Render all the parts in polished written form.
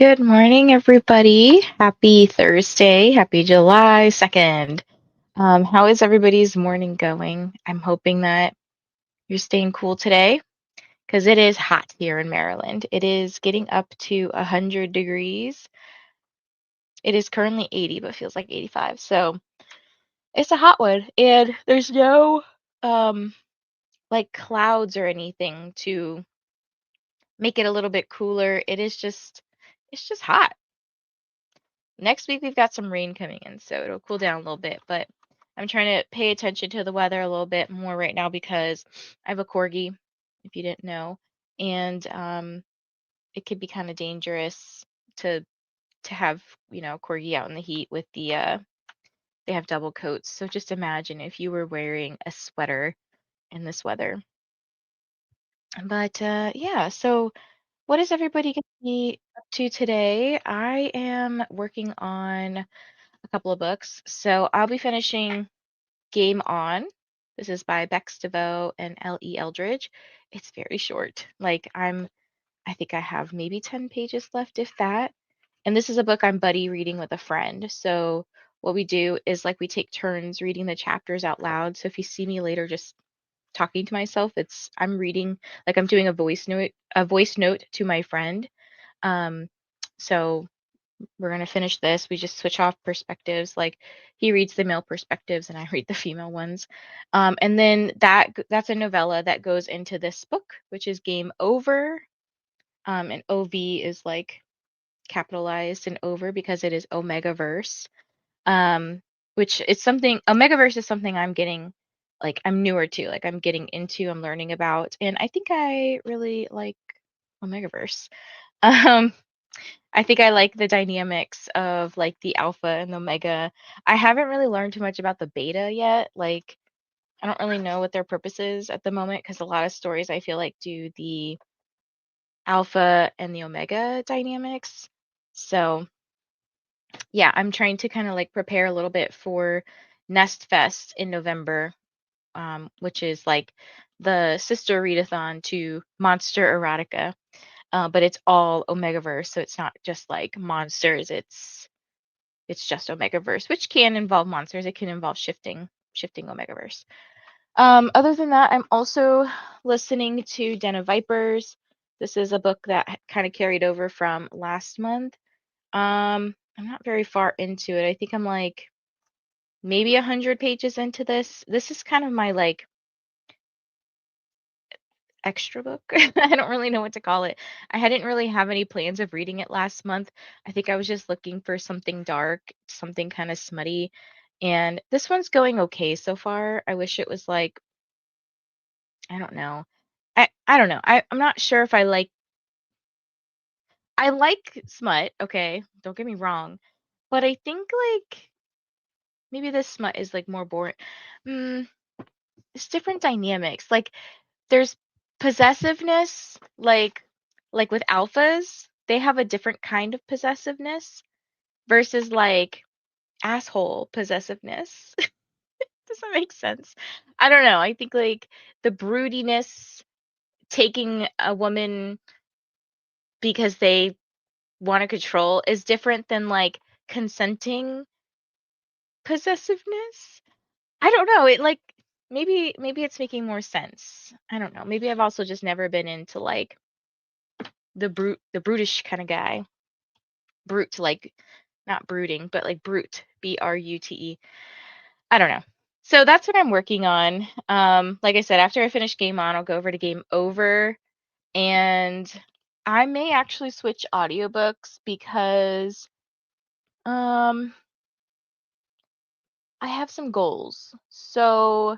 Good morning, everybody. Happy Thursday. Happy July 2nd. How is everybody's morning going? I'm hoping that you're staying cool today because it is hot here in Maryland. It is getting up to 100 degrees. It is currently 80, but feels like 85. So it's a hot one, and there's no like clouds or anything to make it a little bit cooler. It's just hot. Next week we've got some rain coming in, so it'll cool down a little bit, but I'm trying to pay attention to the weather a little bit more right now because I have a corgi, if you didn't know, and it could be kind of dangerous to to have, corgi out in the heat with they have double coats. So just imagine if you were wearing a sweater in this weather. But yeah, so what is everybody going to be up to today? I am working on a couple of books. So I'll be finishing Game On. This is by Bex DeVoe and L.E. Eldridge. It's very short. I think I have maybe 10 pages left, if that. And this is a book I'm buddy reading with a friend. So what we do is we take turns reading the chapters out loud. So if you see me later just talking to myself, I'm reading, like I'm doing a voice note to my friend. Um, so we're going to finish this. We just switch off perspectives. Like he reads the male perspectives and I read the female ones. And then that's a novella that goes into this book, which is Game Over. And OV is like capitalized and over because it is Omega Verse. Which it's something Omegaverse is something I'm getting I'm newer to, I'm getting into, I'm learning about, and I think I really like Omegaverse. Um I think I like the dynamics of the alpha and the omega. I haven't really learned too much about the beta yet. I don't really know what their purpose is at the moment because a lot of stories I feel like do the alpha and the omega dynamics. So yeah, I'm trying to kind of prepare a little bit for Nest Fest in November, which is the sister readathon to Monster Erotica. But it's all Omegaverse, so it's not just like monsters, it's just Omegaverse, which can involve monsters. It can involve shifting Omegaverse. Other than that, I'm also listening to Den of Vipers. This is a book that kind of carried over from last month. I'm not very far into it. I think I'm maybe 100 pages into this. This is kind of my extra book. I don't really know what to call it. I didn't really have any plans of reading it last month. I think I was just looking for something dark, something kind of smutty. And this one's going okay so far. I wish it was I don't know. I don't know. I'm not sure if I like smut, okay? Don't get me wrong. But I think maybe this smut is more boring. Mm, it's different dynamics. There's possessiveness, with alphas, they have a different kind of possessiveness versus asshole possessiveness. Does that make sense? I don't know. I think the broodiness, taking a woman because they want to control, is different than consenting possessiveness. I don't know. It maybe it's making more sense. I don't know. Maybe I've also just never been into the brutish kind of guy. Brute, not brooding, but brute, Brute. I don't know. So that's what I'm working on. Like I said, after I finish Game On, I'll go over to Game Over, and I may actually switch audiobooks because um I have some goals. So,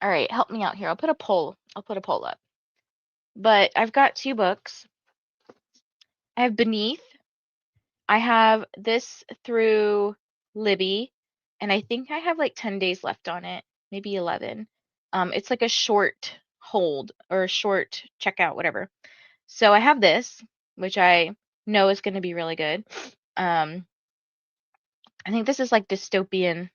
all right, help me out here. I'll put a poll. I'll put a poll up. But I've got two books. I have Beneath. I have this through Libby, and I think I have 10 days left on it, maybe 11. It's like a short hold or a short checkout, whatever. So I have this, which I know is going to be really good. Um, I think this is dystopian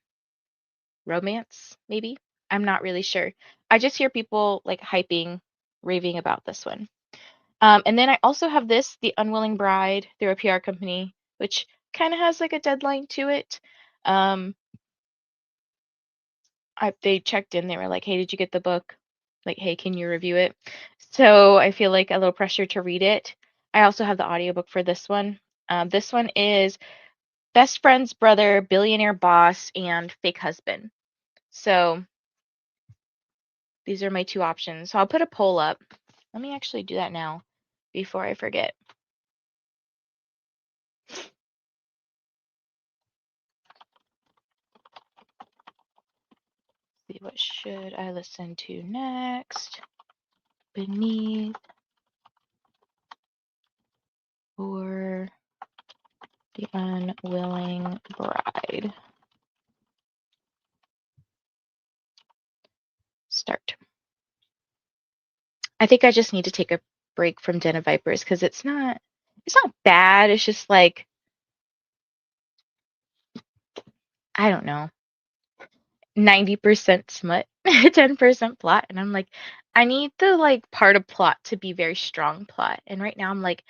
romance, maybe. I'm not really sure. I just hear people hyping, raving about this one. And then I also have this, The Unwilling Bride, through a PR company, which kind of has like a deadline to it. Um, they checked in, they were like, "Hey, did you get the book? Like, hey, can you review it?" So I feel like a little pressure to read it. I also have the audiobook for this one. This one is Best Friend's Brother, Billionaire Boss, and Fake Husband. So these are my two options. So I'll put a poll up. Let me actually do that now before I forget. See, what should I listen to next? Beneath or The Unwilling Bride? Start. I think I just need to take a break from Den of Vipers because it's not bad. It's just like, I don't know, 90% smut, 10% plot. And I'm like, I need the like part of plot to be very strong plot. And right now I'm like,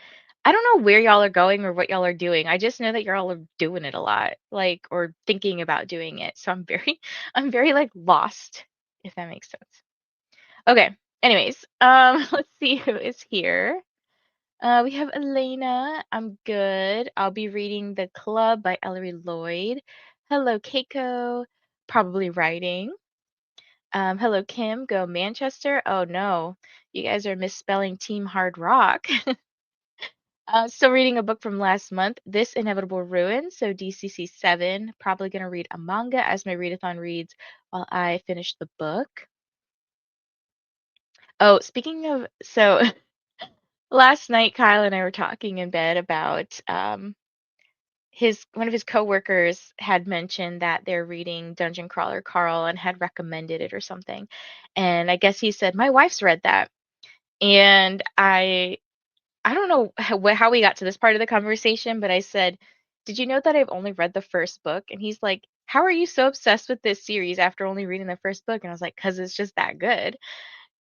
I don't know where y'all are going or what y'all are doing. I just know that y'all are doing it a lot, like, or thinking about doing it. So I'm very, I'm very like lost, if that makes sense. Okay. Anyways, let's see who is here. We have Elena. I'm good. I'll be reading The Club by Ellery Lloyd. Hello, Keiko. Probably writing. Hello, Kim. Go Manchester. Oh no, you guys are misspelling Team Hard Rock. Still reading a book from last month, This Inevitable Ruin. So DCC 7. Probably gonna read a manga as my readathon reads while I finish the book. Oh, speaking of, so last night Kyle and I were talking in bed about his one of his coworkers had mentioned that they're reading Dungeon Crawler Carl and had recommended it or something. And I guess he said, "My wife's read that." And I don't know how we got to this part of the conversation, but I said, "Did you know that I've only read the first book?" And he's like, "How are you so obsessed with this series after only reading the first book?" And I was like, "'Cause it's just that good."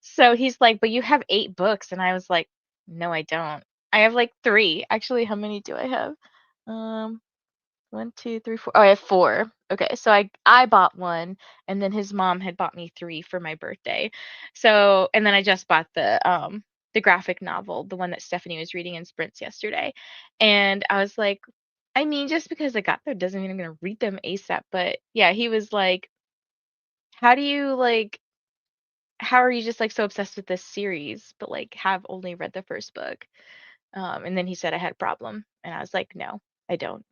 So he's like, "But you have 8 books." And I was like, "No, I don't. I have like 3." Actually, how many do I have? Um, 1, 2, 3, 4. Oh, I have 4. Okay, so I bought one, and then his mom had bought me 3 for my birthday. So, and then I just bought the graphic novel, the one that Stephanie was reading in sprints yesterday. And I was like, I mean, just because I got there doesn't mean I'm gonna read them ASAP. But yeah, he was like, how do you like how are you just like so obsessed with this series, but like have only read the first book? And then he said I had a problem, and I was like, no, I don't.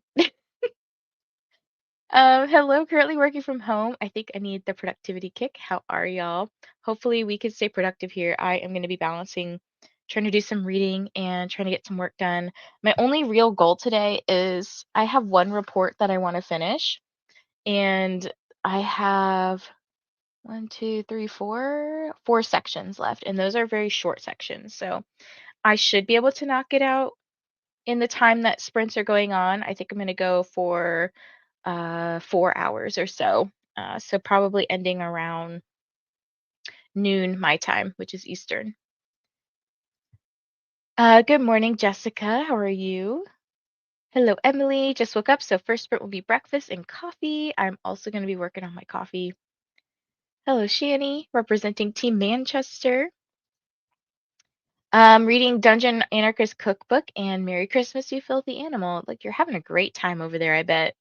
Hello, currently working from home. I think I need the productivity kick. How are y'all? Hopefully we can stay productive here. I am going to be balancing trying to do some reading and trying to get some work done. My only real goal today is I have one report that I want to finish, and I have one, two, three, four sections left, and those are very short sections. So I should be able to knock it out in the time that sprints are going on. I think I'm going to go for 4 hours or so. So probably ending around noon my time, which is Eastern. Good morning, Jessica. How are you? Hello, Emily. Just woke up, so first sprint will be breakfast and coffee. I'm also going to be working on my coffee. Hello, Shani, representing Team Manchester. Reading Dungeon Anarchist Cookbook and Merry Christmas, You Filthy Animal. Like, you're having a great time over there, I bet.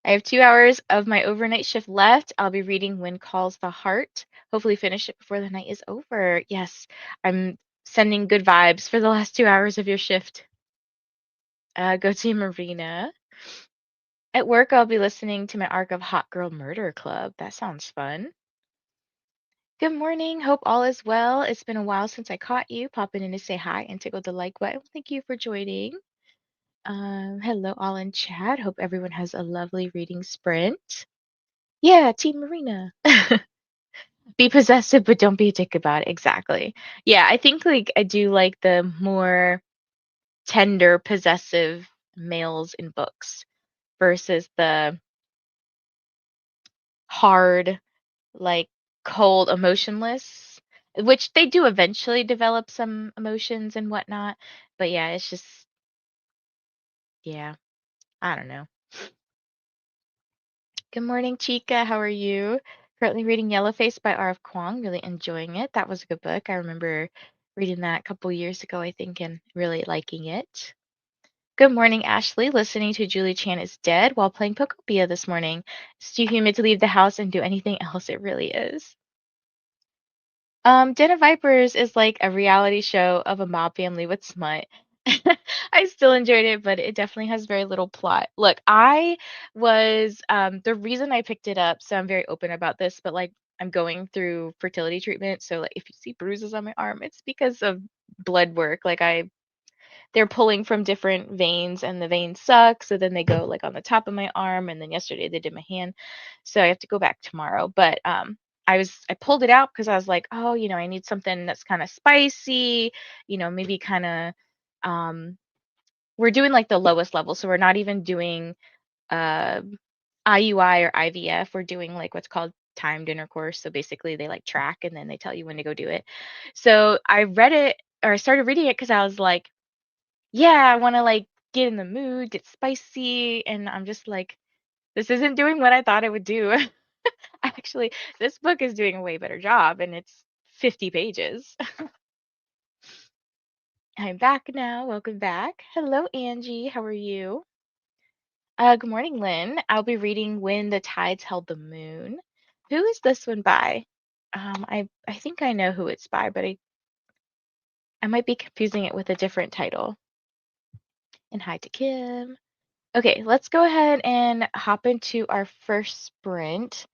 I have 2 hours of my overnight shift left. I'll be reading When Calls the Heart. Hopefully finish it before the night is over. Yes, I'm sending good vibes for the last 2 hours of your shift. Go Team Marina. At work, I'll be listening to my arc of Hot Girl Murder Club. That sounds fun. Good morning. Hope all is well. It's been a while since I caught you. Popping in to say hi and tickle the like button. Thank you for joining. Hello, all in chat. Hope everyone has a lovely reading sprint. Yeah, Team Marina. Be possessive, but don't be a dick about it. Exactly. Yeah, I think like I do like the more tender, possessive males in books versus the hard, like cold, emotionless. which they do eventually develop some emotions and whatnot. But yeah, it's just, yeah, I don't know. Good morning, Chica. How are you? Currently reading Yellowface by R.F. Kuang. Really enjoying it. That was a good book. I remember reading that a couple years ago, I think, and really liking it. Good morning, Ashley. Listening to Julie Chan is Dead while playing Pokopia this morning. It's too humid to leave the house and do anything else. It really is. Den of Vipers is like a reality show of a mob family with smut. I still enjoyed it, but it definitely has very little plot. Look, I was the reason I picked it up, so I'm very open about this, but like I'm going through fertility treatment, so like if you see bruises on my arm, it's because of blood work. Like they're pulling from different veins and the veins suck, so then they go like on the top of my arm, and then yesterday they did my hand, so I have to go back tomorrow. But I pulled it out because I was like, oh, I need something that's kind of spicy, maybe kind of um we're doing like the lowest level, so we're not even doing uh IUI or IVF. We're doing like what's called timed intercourse. So basically they like track and then they tell you when to go do it. So I read it, or I started reading it because I was like, yeah, I want to like get in the mood, get spicy, and I'm just like, this isn't doing what I thought it would do. Actually, this book is doing a way better job, and it's 50 pages. I'm back now. Welcome back. Hello, Angie. How are you? Good morning, Lynn. I'll be reading When the Tides Held the Moon. Who is this one by? I think I know who it's by, but I might be confusing it with a different title. And hi to Kim. Okay, let's go ahead and hop into our first sprint.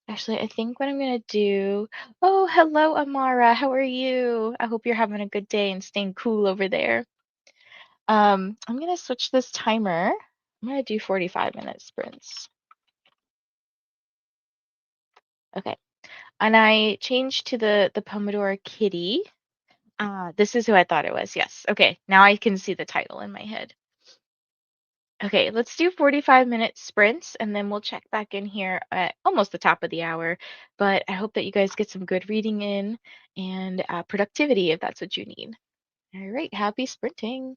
Actually, I think what I'm gonna do. Oh, hello, Amara. How are you? I hope you're having a good day and staying cool over there. I'm gonna switch this timer. I'm gonna do 45-minute sprints. Okay. And I changed to the Pomodoro Kitty. This is who I thought it was. Yes. Okay. Now I can see the title in my head. Okay, let's do 45-minute sprints and then we'll check back in here at almost the top of the hour. But I hope that you guys get some good reading in and productivity if that's what you need. All right, happy sprinting.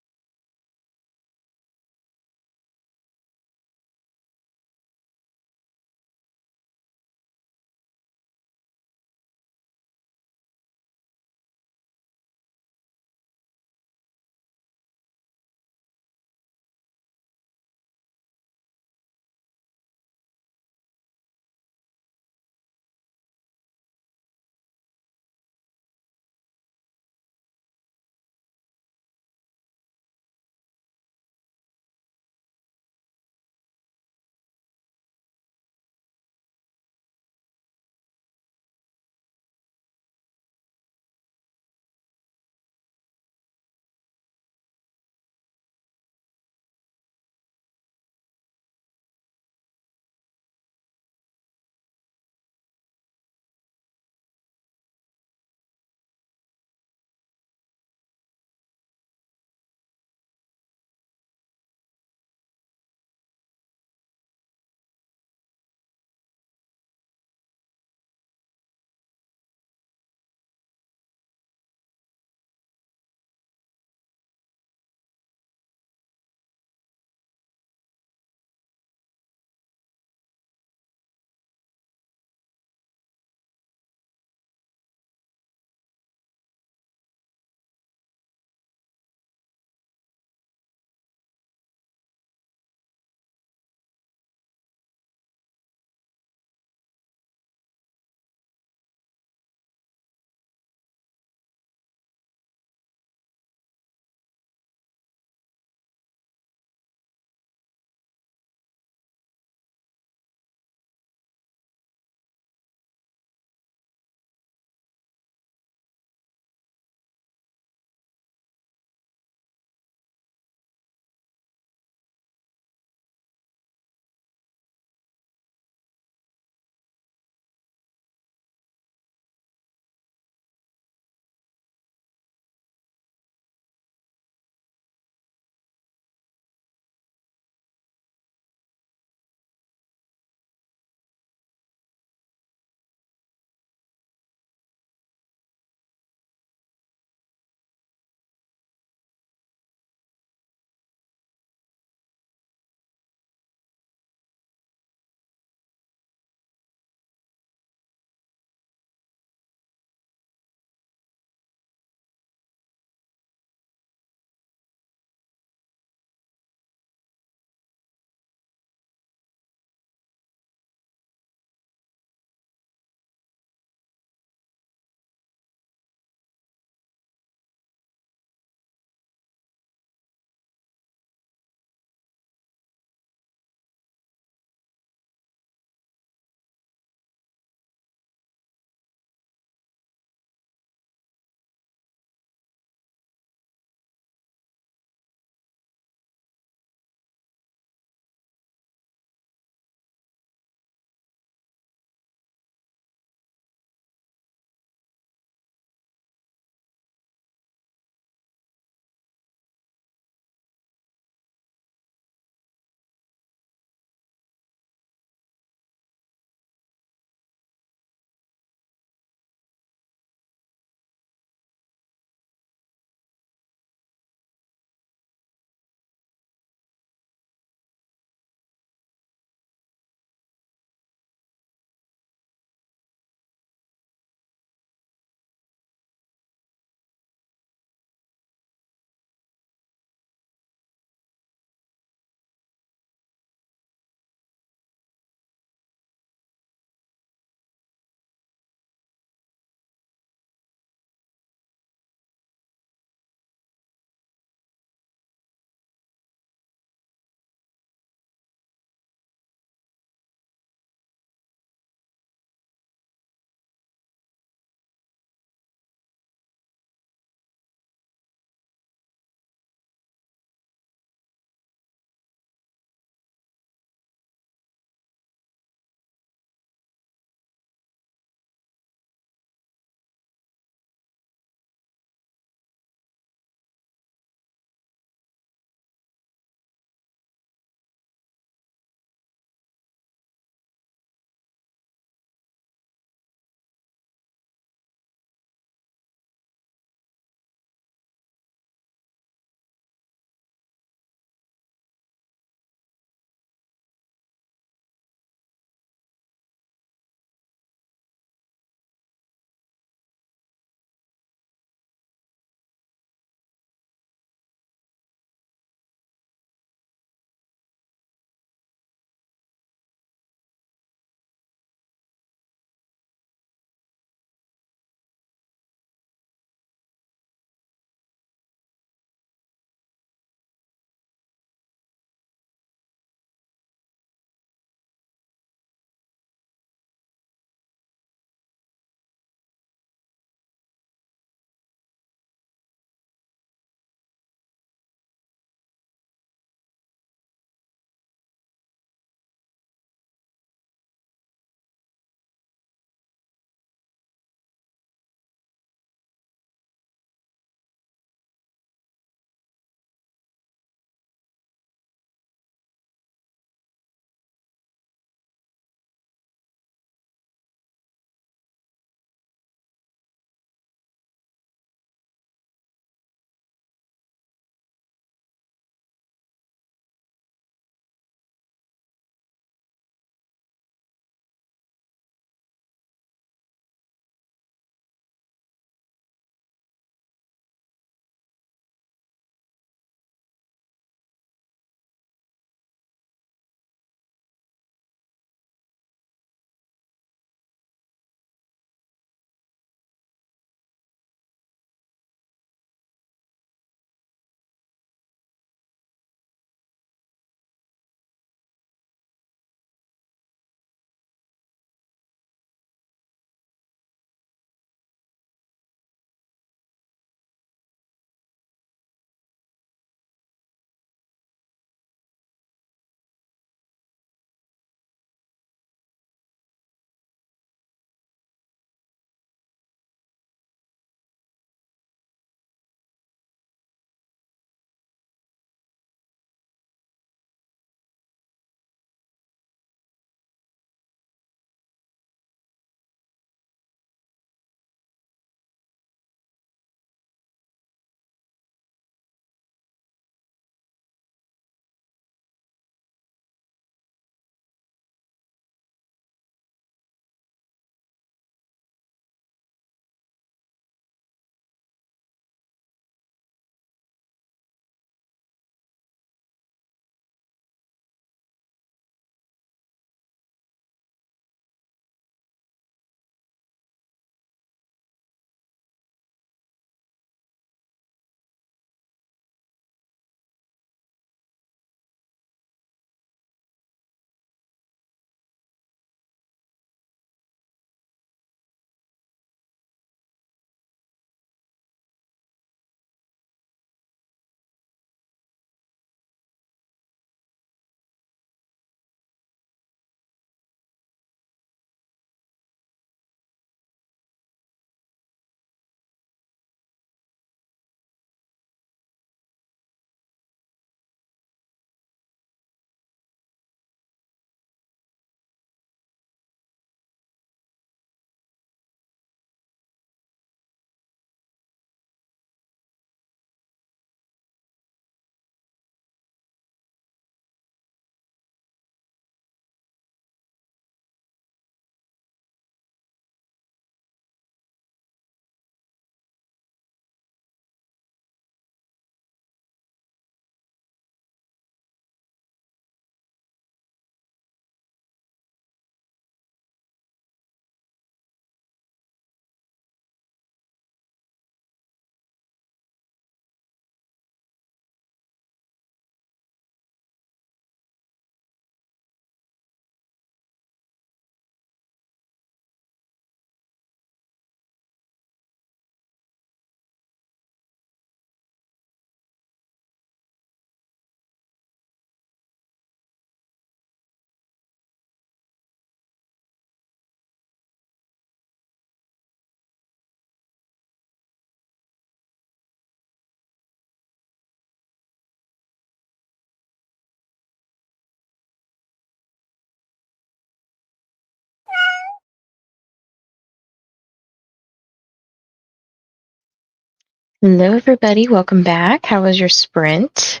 Hello, everybody. Welcome back. How was your sprint?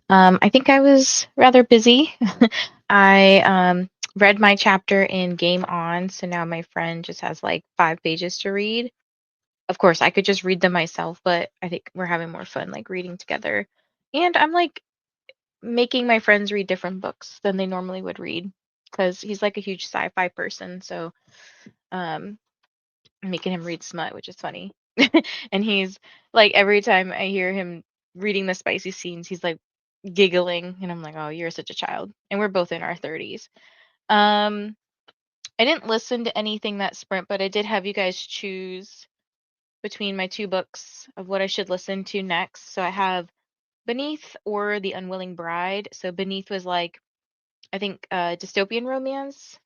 I think I was rather busy. I read my chapter in Game On, so now my friend just has like 5 pages to read. Of course, I could just read them myself, but I think we're having more fun like reading together. And I'm like making my friends read different books than they normally would read because he's like a huge sci-fi person. So um, I'm making him read smut, which is funny. And he's like, every time I hear him reading the spicy scenes, he's like giggling. And I'm like, oh, you're such a child. And we're both in our 30s. Um, I didn't listen to anything that sprint, but I did have you guys choose between my two books of what I should listen to next. So I have Beneath or The Unwilling Bride. So Beneath was like, I think, dystopian romance.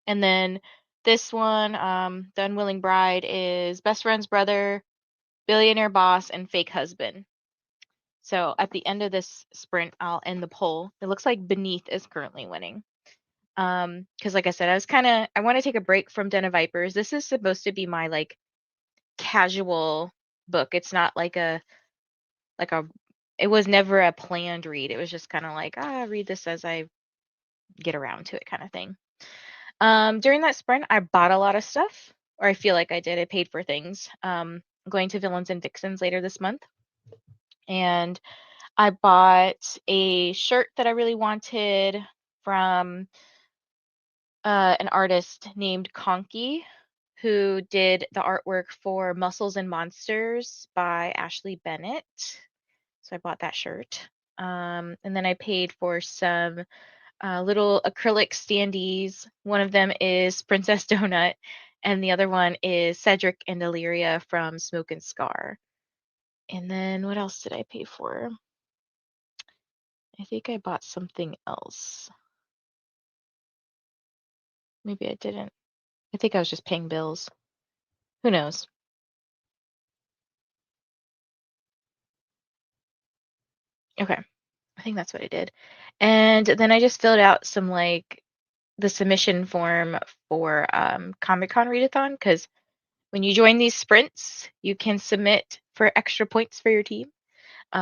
And then this one, The Unwilling Bride, is best friend's brother, billionaire boss, and fake husband. So at the end of this sprint, I'll end the poll. It looks like Beneath is currently winning. Because like I said, I want to take a break from Den of Vipers. This is supposed to be my like casual book. It's not like a it was never a planned read. It was just kind of like, read this as I get around to it kind of thing. During that sprint, I bought a lot of stuff, or I feel like I did. I paid for things. I'm going to Villains and Vixens later this month, and I bought a shirt that I really wanted from an artist named Conky, who did the artwork for Muscles and Monsters by Ashley Bennett. So I bought that shirt. And then I paid for some little acrylic standees. One of them is Princess Donut, and the other one is Cedric and Illyria from Smoke and Scar. And then what else did I pay for? I think I bought something else. Maybe I didn't. I think I was just paying bills. Who knows? Okay. I think that's what I did. And then I just filled out some like the submission form for Comic-Con readathon because when you join these sprints, you can submit for extra points for your team.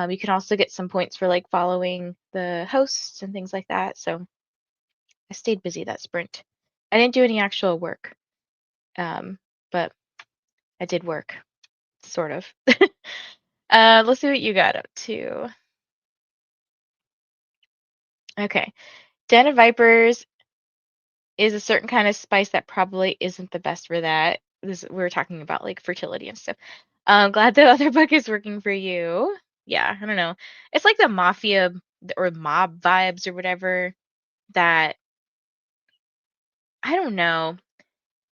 You can also get some points for like following the hosts and things like that. So I stayed busy that sprint. I didn't do any actual work, but I did work, sort of. Let's see what you got up to. Okay. Den of Vipers is a certain kind of spice that probably isn't the best for that. We're talking about like fertility and stuff. I'm glad the other book is working for you. Yeah, I don't know. It's like the mafia or mob vibes or whatever that I don't know.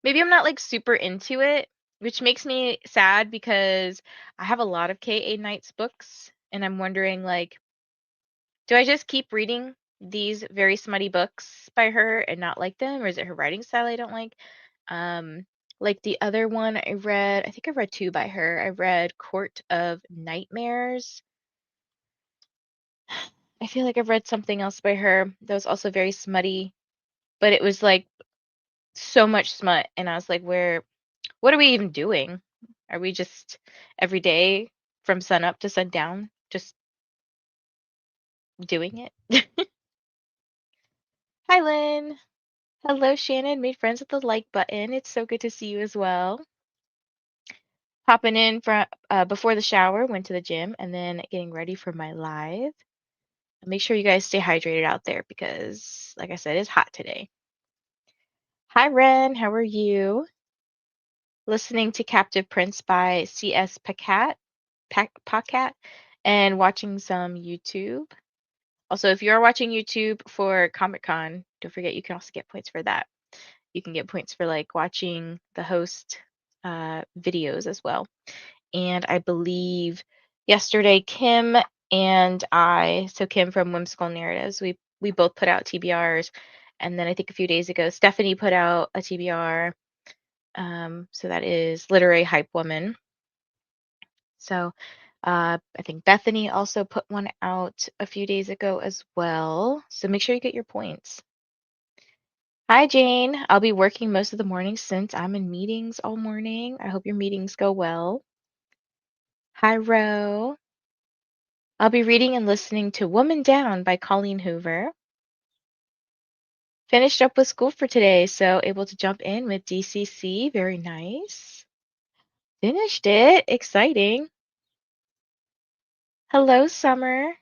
Maybe I'm not like super into it, which makes me sad because I have a lot of K.A. Knight's books and I'm wondering like, do I just keep reading these very smutty books by her and not like them, or is it her writing style I don't like? Um, like the other one I read, I think I read two by her. I read Court of Nightmares. I feel like I've read something else by her that was also very smutty, but it was like so much smut, and I was like, what are we even doing? Are we just every day from sun up to sundown just doing it? Hi, Lynn. Hello, Shannon. Made friends with the like button. It's so good to see you as well. Popping in from before the shower, went to the gym, and then getting ready for my live. Make sure you guys stay hydrated out there because, like I said, it's hot today. Hi, Ren. How are you? Listening to Captive Prince by C.S. Pacat, and watching some YouTube. Also, if you are watching YouTube for Comic-Con, don't forget you can also get points for that. You can get points for like watching the host videos as well. And I believe yesterday Kim and so Kim from Whimsical Narratives, we both put out TBRs, and then I think a few days ago Stephanie put out a TBR. So that is Literary Hype Woman. So I think Bethany also put one out a few days ago as well. So make sure you get your points. Hi, Jane. I'll be working most of the morning since I'm in meetings all morning. I hope your meetings go well. Hi, Ro. I'll be reading and listening to Woman Down by Colleen Hoover. Finished up with school for today, so able to jump in with DCC. Very nice. Finished it. Exciting. Hello, Summer.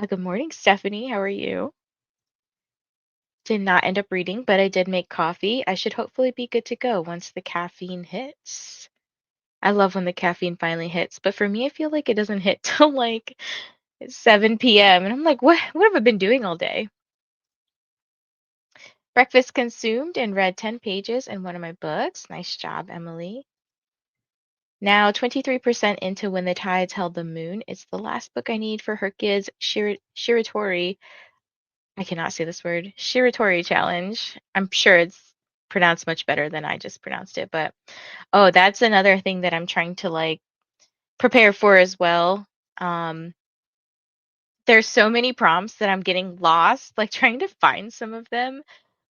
Good morning, Stephanie. How are you? Did not end up reading, but I did make coffee. I should hopefully be good to go once the caffeine hits. I love when the caffeine finally hits, but for me, I feel like it doesn't hit till like 7 p.m. And I'm like, what have I been doing all day? Breakfast consumed and read 10 pages in one of my books. Nice job, Emily. Now 23% into When the Tides Held the Moon. It's the last book I need for her kids' Shiratori. I cannot say this word. Shiratori challenge. I'm sure it's pronounced much better than I just pronounced it, but oh, that's another thing that I'm trying to like prepare for as well. Um, there's so many prompts that I'm getting lost, like trying to find some of them.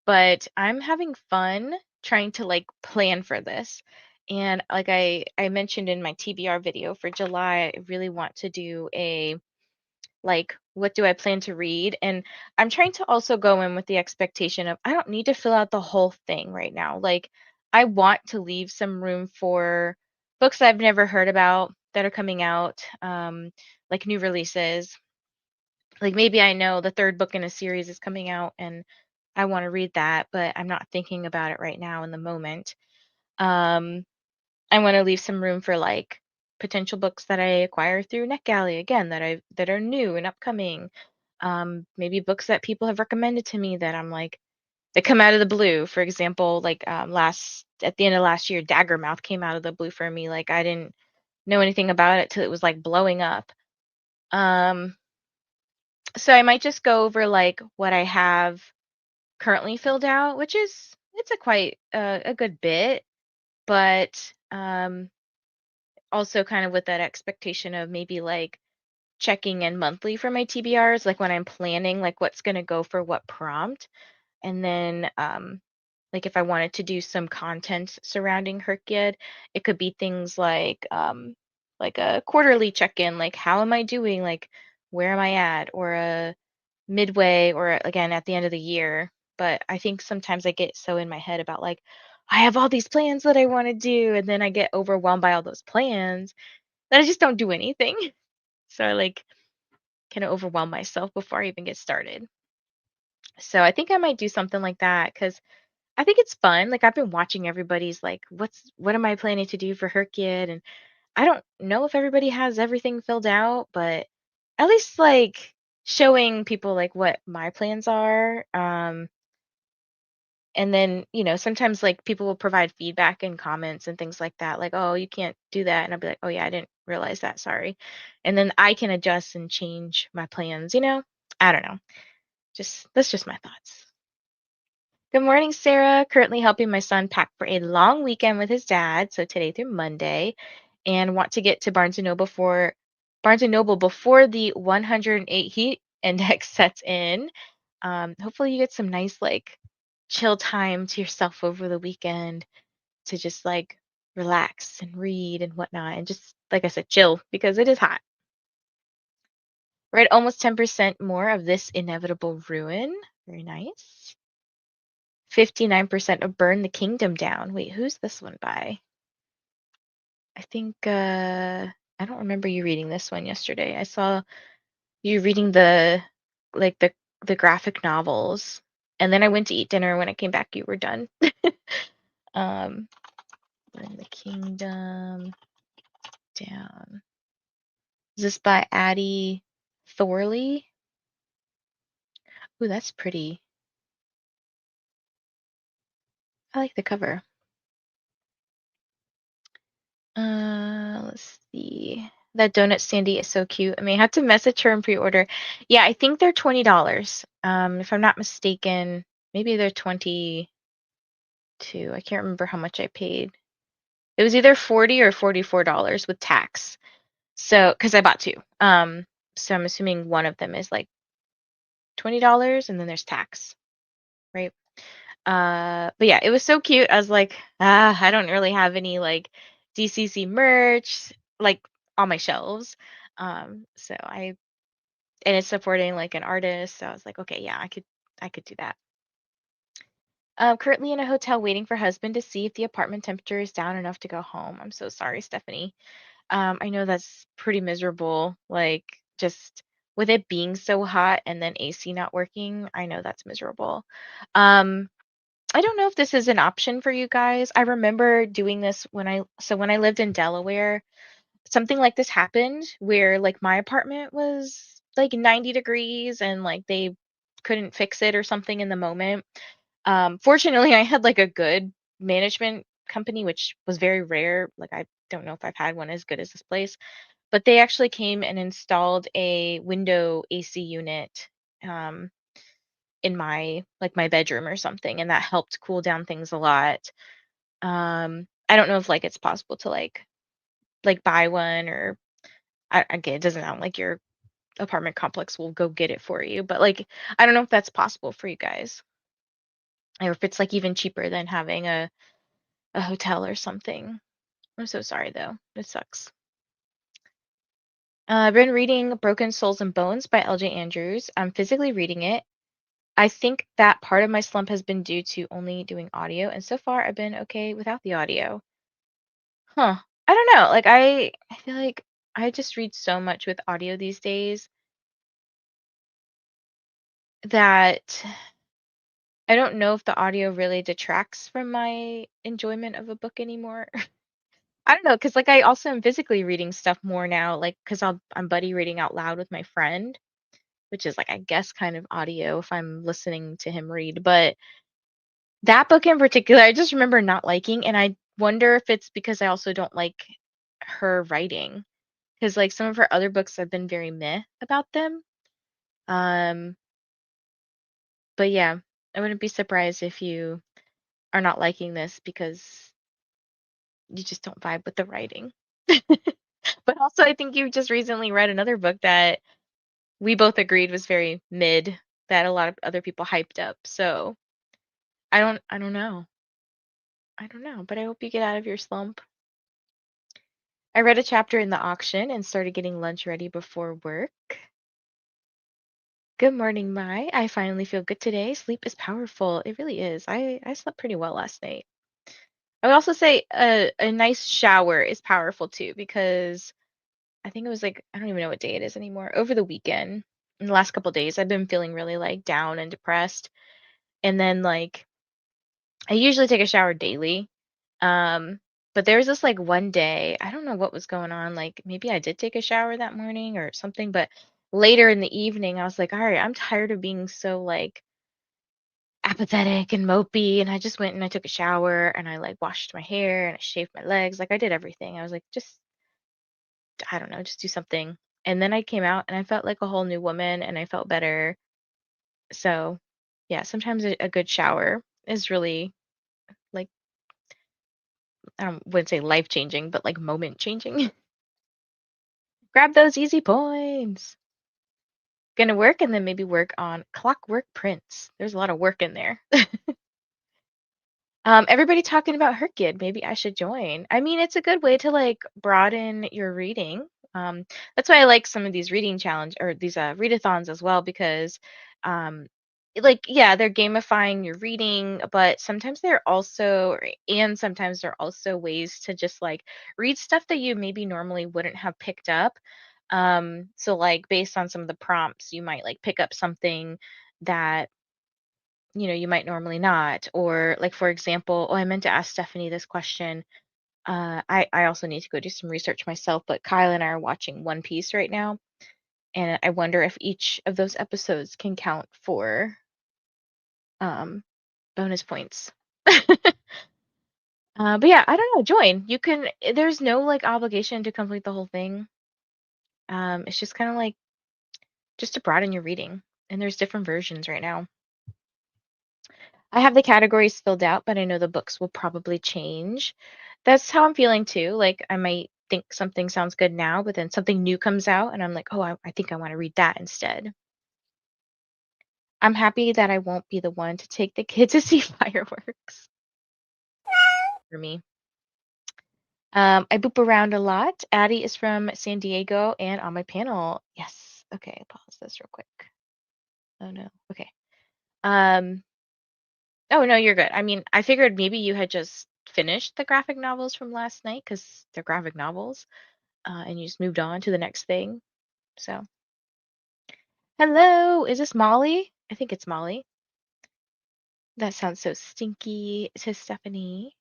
But I'm having fun trying to like plan for this. And like I mentioned in my TBR video for July, I really want to do a like what do I plan to read? And I'm trying to also go in with the expectation of I don't need to fill out the whole thing right now. Like I want to leave some room for books I've never heard about that are coming out, like new releases. Like maybe I know the third book in a series is coming out and I want to read that, but I'm not thinking about it right now in the moment. Um, I want to leave some room for like potential books that I acquire through NetGalley again that are new and upcoming. Maybe books that people have recommended to me that I'm like that come out of the blue. For example, like last at the end of last year, Daggermouth came out of the blue for me. Like I didn't know anything about it till it was like blowing up. Um, so I might just go over like what I have currently filled out, which is it's a quite a good bit, but also kind of with that expectation of maybe like checking in monthly for my TBRs, like when I'm planning like what's going to go for what prompt, and then like if I wanted to do some content surrounding Herkid, it could be things like a quarterly check-in, like how am I doing, like where am I at, or a midway or again at the end of the year. But I think sometimes I get so in my head about like, I have all these plans that I want to do, and then I get overwhelmed by all those plans that I just don't do anything. So I like kind of overwhelm myself before I even get started. So I think I might do something like that because I think it's fun. Like I've been watching everybody's like, what am I planning to do for her kid? And I don't know if everybody has everything filled out, but at least like showing people like what my plans are. And then, sometimes like people will provide feedback and comments and things like that, like, oh, you can't do that. And I'll be like, oh yeah, I didn't realize that, sorry. And then I can adjust and change my plans. I don't know. Just that's just my thoughts. Good morning, Sarah. Currently helping my son pack for a long weekend with his dad, so today through Monday, and want to get to Barnes and Noble before the 108 heat index sets in. Hopefully you get some nice like chill time to yourself over the weekend to just like relax and read and whatnot, and just like I said, chill because it is hot. Read almost 10% more of This Inevitable Ruin. Very nice. 59% of Burn the Kingdom Down. Wait, who's this one by? I think I don't remember you reading this one yesterday. I saw you reading like the graphic novels. And then I went to eat dinner. When I came back, you were done. um Burn the Kingdom Down. Is this by Addie Thorley? Ooh, that's pretty. I like the cover. Let's see. That donut Sandy is so cute. I mean, I had to message her and pre-order. Yeah, I think they're $20. If I'm not mistaken, maybe they're 22. I can't remember how much I paid. It was either 40 or $44 with tax. So, because I bought two. So I'm assuming one of them is like $20 and then there's tax, right? But yeah, it was so cute. I was like, I don't really have any like DCC merch. Like on my shelves. So and it's supporting like an artist, so I was like, okay, yeah, I could do that. Currently in a hotel waiting for husband to see if the apartment temperature is down enough to go home. I'm so sorry, Stephanie. I know that's pretty miserable. Like just with it being so hot and then AC not working, I know that's miserable. Um, I don't know if this is an option for you guys. I remember doing this when I lived in Delaware, something like this happened where like my apartment was like 90 degrees and like they couldn't fix it or something in the moment. Fortunately, I had like a good management company, which was very rare. Like I don't know if I've had one as good as this place, but they actually came and installed a window AC unit um in my bedroom or something, and that helped cool down things a lot. I don't know if like it's possible to like buy one or again, it doesn't sound like your apartment complex will go get it for you, but like I don't know if that's possible for you guys or if it's like even cheaper than having a hotel or something. I'm so sorry though. It sucks. I've been reading Broken Souls and Bones by LJ Andrews. I'm physically reading it. I think that part of my slump has been due to only doing audio, and so far I've been okay without the audio. Huh. I don't know. Like I feel like I just read so much with audio these days that I don't know if the audio really detracts from my enjoyment of a book anymore. I don't know, because like I also am physically reading stuff more now, like because I'm buddy reading out loud with my friend, which is like I guess kind of audio if I'm listening to him read. But that book in particular, I just remember not liking, and I wonder if it's because I also don't like her writing. Because like some of her other books I've been very meh about them. Um, but yeah, I wouldn't be surprised if you are not liking this because you just don't vibe with the writing. But also, I think you just recently read another book that we both agreed was very mid that a lot of other people hyped up. So I don't know. I don't know, but I hope you get out of your slump. I read a chapter in the auction and started getting lunch ready before work. Good morning, Mai. I finally feel good today. Sleep is powerful. It really is. I slept pretty well last night. I would also say a nice shower is powerful too because I think it was like I don't even know what day it is anymore. Over the weekend, in the last couple days, I've been feeling really like down and depressed. And then like I usually take a shower daily. Um, but there was this like one day, I don't know what was going on. Like maybe I did take a shower that morning or something, but later in the evening, I was like, all right, I'm tired of being so like apathetic and mopey. And I just went and I took a shower and I like washed my hair and I shaved my legs. Like I did everything. I was like, just, I don't know, just do something. And then I came out and I felt like a whole new woman and I felt better. So yeah, sometimes a good shower is really like, wouldn't say life changing, but like moment changing. Grab those easy points. Gonna work and then maybe work on Clockwork Prince. There's a lot of work in there. Everybody talking about Hercule. Maybe I should join. I mean, it's a good way to like broaden your reading. That's why I like some of these reading challenge or these readathons as well because, um, like yeah, they're gamifying your reading, but sometimes they're also ways to just like read stuff that you maybe normally wouldn't have picked up. So like based on some of the prompts, you might like pick up something that you might normally not. Or like for example, oh, I meant to ask Stephanie this question. I also need to go do some research myself, but Kyle and I are watching One Piece right now, and I wonder if each of those episodes can count for um bonus points. But yeah, I don't know. Join. You can. There's no like obligation to complete the whole thing. It's just kind of like just to broaden your reading, and there's different versions right now. I have the categories filled out, but I know the books will probably change. That's how I'm feeling too. Like I might think something sounds good now, but then something new comes out and I'm like, oh, I think I want to read that instead. I'm happy that I won't be the one to take the kids to see fireworks for me. I boop around a lot. Addie is from San Diego and on my panel. Yes. Okay, pause this real quick. Oh no. Okay. Um, oh no, you're good. I mean, I figured maybe you had just finished the graphic novels from last night because they're graphic novels, and you just moved on to the next thing. So, hello, is this Molly? I think it's Molly. That sounds so stinky, says Stephanie.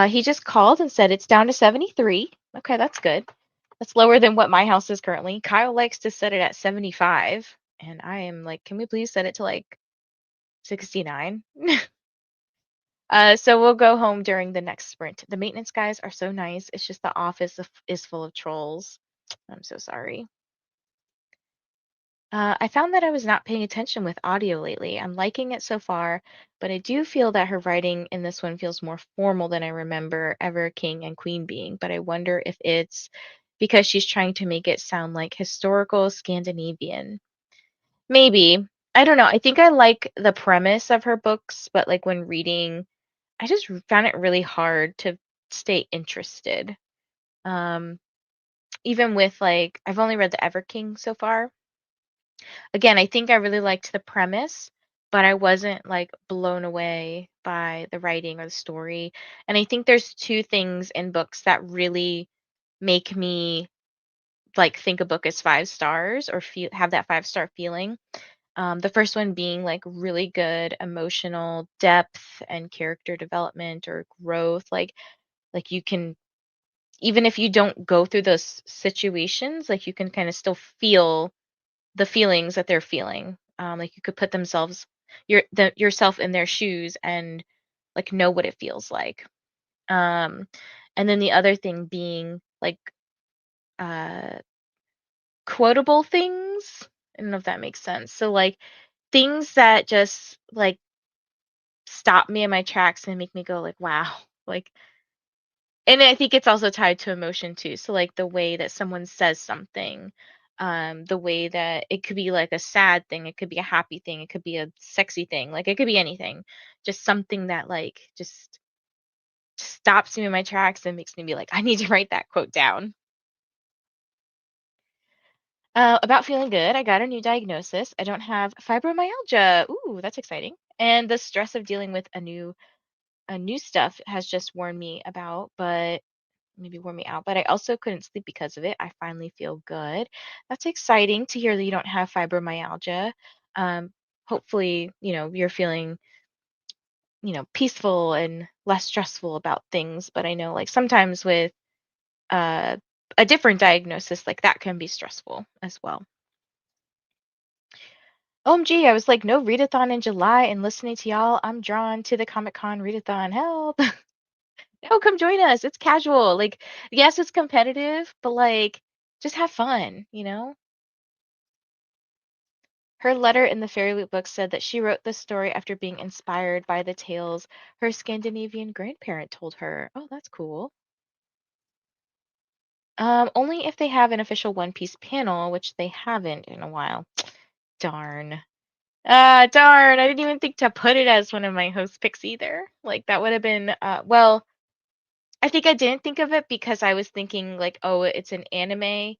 He just called and said it's down to 73. Okay, that's good. That's lower than what my house is currently. Kyle likes to set it at 75, and I am like, can we please set it to like 69? So we'll go home during the next sprint. The maintenance guys are so nice. It's just the office is full of trolls. I'm so sorry. I found that I was not paying attention with audio lately. I'm liking it so far, but I do feel that her writing in this one feels more formal than I remember ever King and Queen being. But I wonder if it's because she's trying to make it sound like historical Scandinavian. Maybe. I don't know. I think I like the premise of her books, but like when reading, I just found it really hard to stay interested. Um, Even with like, I've only read the Ever King so far. Again, I think I really liked the premise, but I wasn't like blown away by the writing or the story. And I think there's two things in books that really make me like think a book is 5 stars or feel have that 5 star feeling. The first one being like really good emotional depth and character development or growth. Like you can, even if you don't go through those situations, like you can kind of still feel the feelings that they're feeling. Like you could put yourself in their shoes and like know what it feels like. Um, and then the other thing being like uh, quotable things. I don't know if that makes sense. So like things that just like stop me in my tracks and make me go like, wow, like. And I think it's also tied to emotion too. So like the way that someone says something, the way that it could be like a sad thing, it could be a happy thing, it could be a sexy thing, like it could be anything. Just something that like just stops me in my tracks and makes me be like, I need to write that quote down. About feeling good, I got a new diagnosis. I don't have fibromyalgia. Ooh, that's exciting. And the stress of dealing with a new stuff has just worn me about, but maybe wore me out, but I also couldn't sleep because of it. I finally feel good. That's exciting to hear that you don't have fibromyalgia. Um, Hopefully, you're feeling, peaceful and less stressful about things. But I know like sometimes with uh, a different diagnosis, like that can be stressful as well. OMG, I was like, no readathon in July and listening to y'all, I'm drawn to the Comic Con readathon. Help. No, come join us. It's casual. Like, yes, it's competitive, but like, just have fun. Her letter in the Fairy Loot book said that she wrote the story after being inspired by the tales her Scandinavian grandparent told her. Oh, that's cool. Only if they have an official One Piece panel, which they haven't in a while. Darn. Darn. I didn't even think to put it as one of my host picks either. Like, that would have been, well, I think I didn't think of it because I was thinking like, oh, it's an anime,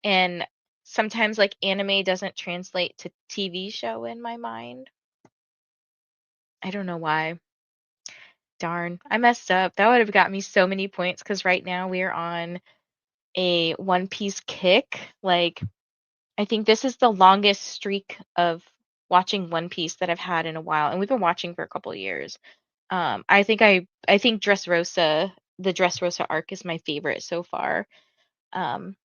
and sometimes like anime doesn't translate to TV show in my mind. I don't know why. Darn, I messed up. That would have got me so many points because right now we are on a One Piece kick. Like, I think this is the longest streak of watching One Piece that I've had in a while, and we've been watching for a couple of years. I think the Dressrosa arc is my favorite so far. Um,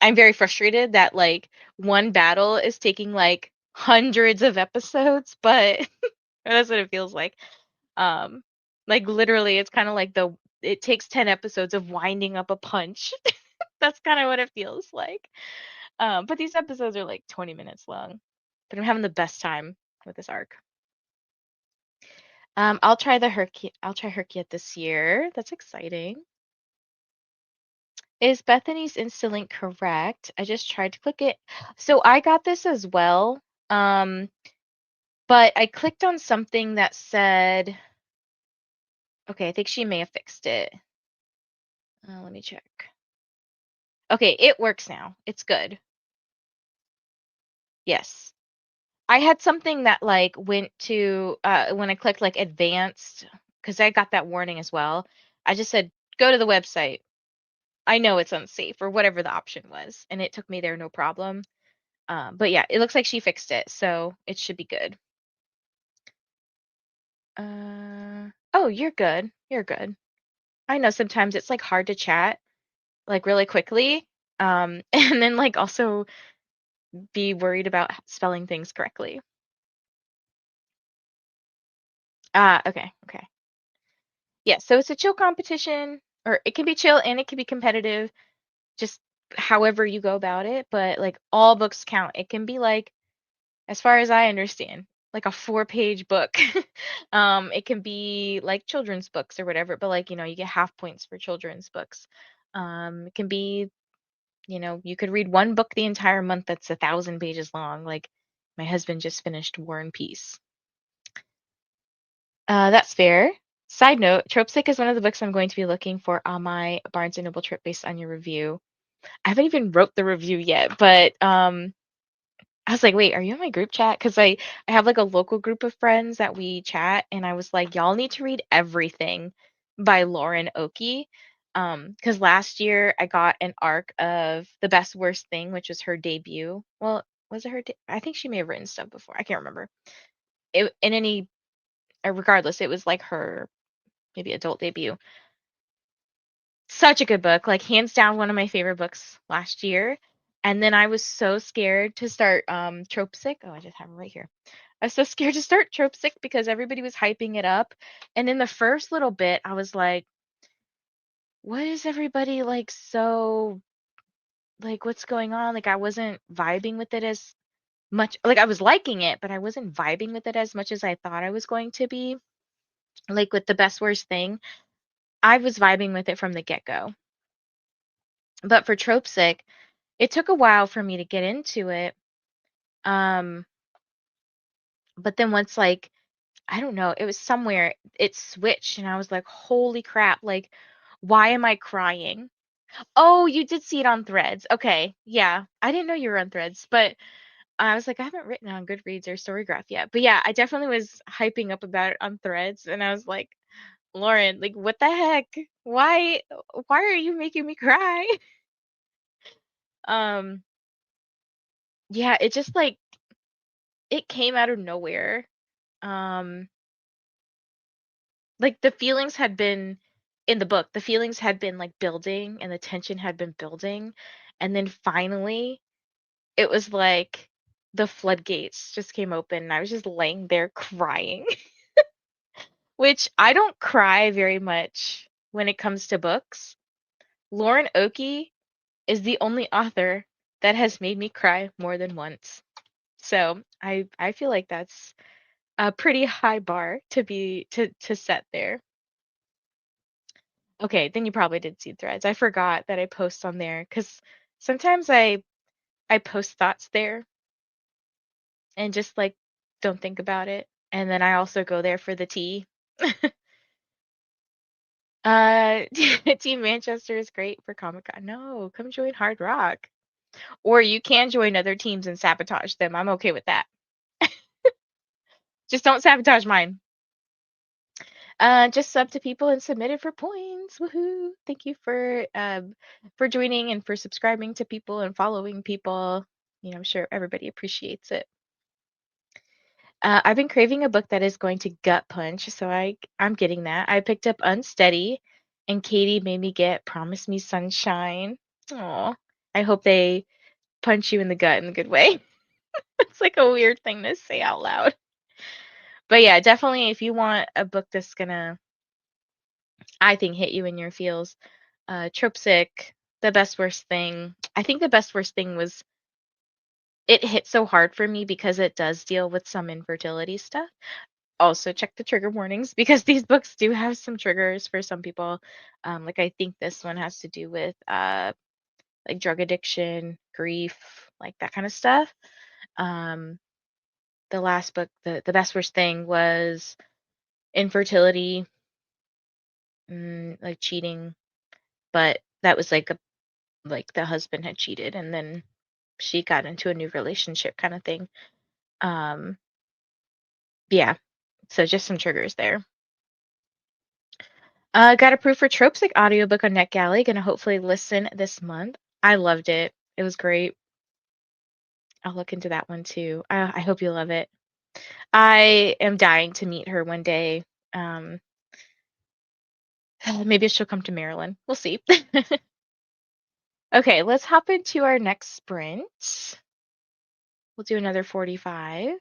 I'm very frustrated that like one battle is taking like hundreds of episodes, but that's what it feels like. Um, like literally, it's kind of like it takes 10 episodes of winding up a punch. That's kind of what it feels like. But these episodes are like 20 minutes long. But I'm having the best time with this arc. I'll try Herkia this year. That's exciting. Is Bethany's Instalink correct? I just tried to click it. So I got this as well. Um, but I clicked on something that said, okay, I think she may have fixed it. Let me check. Okay, it works now. It's good. Yes. I had something that like went to when I clicked like advanced because I got that warning as well. I just said go to the website. I know it's unsafe or whatever the option was, and it took me there no problem. But yeah, it looks like she fixed it, so it should be good. Oh, you're good. You're good. I know sometimes it's like hard to chat like really quickly, and then like also be worried about spelling things correctly. Okay, okay. Yeah, so it's a chill competition, or it can be chill and it can be competitive, just however you go about it. But like all books count. It can be like, as far as I understand, like a 4-page book. It can be like children's books or whatever, but like, you get half points for children's books. It can be, you could read one book the entire month that's 1,000 pages long. Like my husband just finished War and Peace. That's fair. Side note, Tropesick is one of the books I'm going to be looking for on my Barnes& and Noble trip based on your review. I haven't even wrote the review yet, but I was like, wait, are you in my group chat? Because I have like a local group of friends that we chat, and I was like, y'all need to read everything by Lauren Oakey. Because last year I got an arc of The Best Worst Thing, which was her debut. Well, was it her? I think she may have written stuff before. I can't remember. In any, regardless, it was like her maybe adult debut. Such a good book, like hands down one of my favorite books last year. And then I was so scared to start Tropesick. Oh, I just have it right here. I was so scared to start Tropesick because everybody was hyping it up. And in the first little bit, I was like, what is everybody like so like what's going on? Like I wasn't vibing with it as much. Like I was liking it, but I wasn't vibing with it as much as I thought I was going to be. Like with The Best Worst Thing, I was vibing with it from the get-go. But for Tropesick, it took a while for me to get into it. Um, but then once like I don't know, it was somewhere it switched and I was like, "Holy crap, like why am I crying?" Oh, you did see it on Threads. Okay. Yeah. I didn't know you were on Threads, but I was like, I haven't written on Goodreads or Storygraph yet. But yeah, I definitely was hyping up about it on Threads and I was like, "Lauren, like what the heck? Why are you making me cry?" Um, yeah, it just like it came out of nowhere. Um, like the feelings had been in the book, the feelings had been like building and the tension had been building. And then finally, it was like the floodgates just came open and I was just laying there crying, which I don't cry very much when it comes to books. Lauren Oakey is the only author that has made me cry more than once. So I feel like that's a pretty high bar to set there. Okay, then you probably did see Threads. I forgot that I post on there because sometimes I post thoughts there and just like don't think about it. And then I also go there for the tea. Uh, Team Manchester is great for Comic Con. No, come join Hard Rock. Or you can join other teams and sabotage them. I'm okay with that. Just don't sabotage mine. Just sub to people and submit it for points. Woohoo! Thank you for joining and for subscribing to people and following people. I'm sure everybody appreciates it. I've been craving a book that is going to gut punch, so I'm getting that. I picked up Unsteady, and Katie made me get Promise Me Sunshine. Oh, I hope they punch you in the gut in a good way. It's like a weird thing to say out loud. But yeah, definitely if you want a book that's gonna, I think, hit you in your feels, Tropesick, The Best Worst Thing. I think The Best Worst Thing was it hit so hard for me because it does deal with some infertility stuff. Also check the trigger warnings because these books do have some triggers for some people. Like I think this one has to do with like drug addiction, grief, like that kind of stuff. Um, the last book, the best worst thing was infertility, like cheating, but that was like the husband had cheated and then she got into a new relationship kind of thing. Um, yeah. So just some triggers there. Got approved for Tropesic audiobook on NetGalley. Gonna hopefully listen this month. I loved it. It was great. I'll look into that one too. I hope you love it. I am dying to meet her one day. Um, maybe she'll come to Maryland. We'll see. Okay, let's hop into our next sprint. We'll do another 45.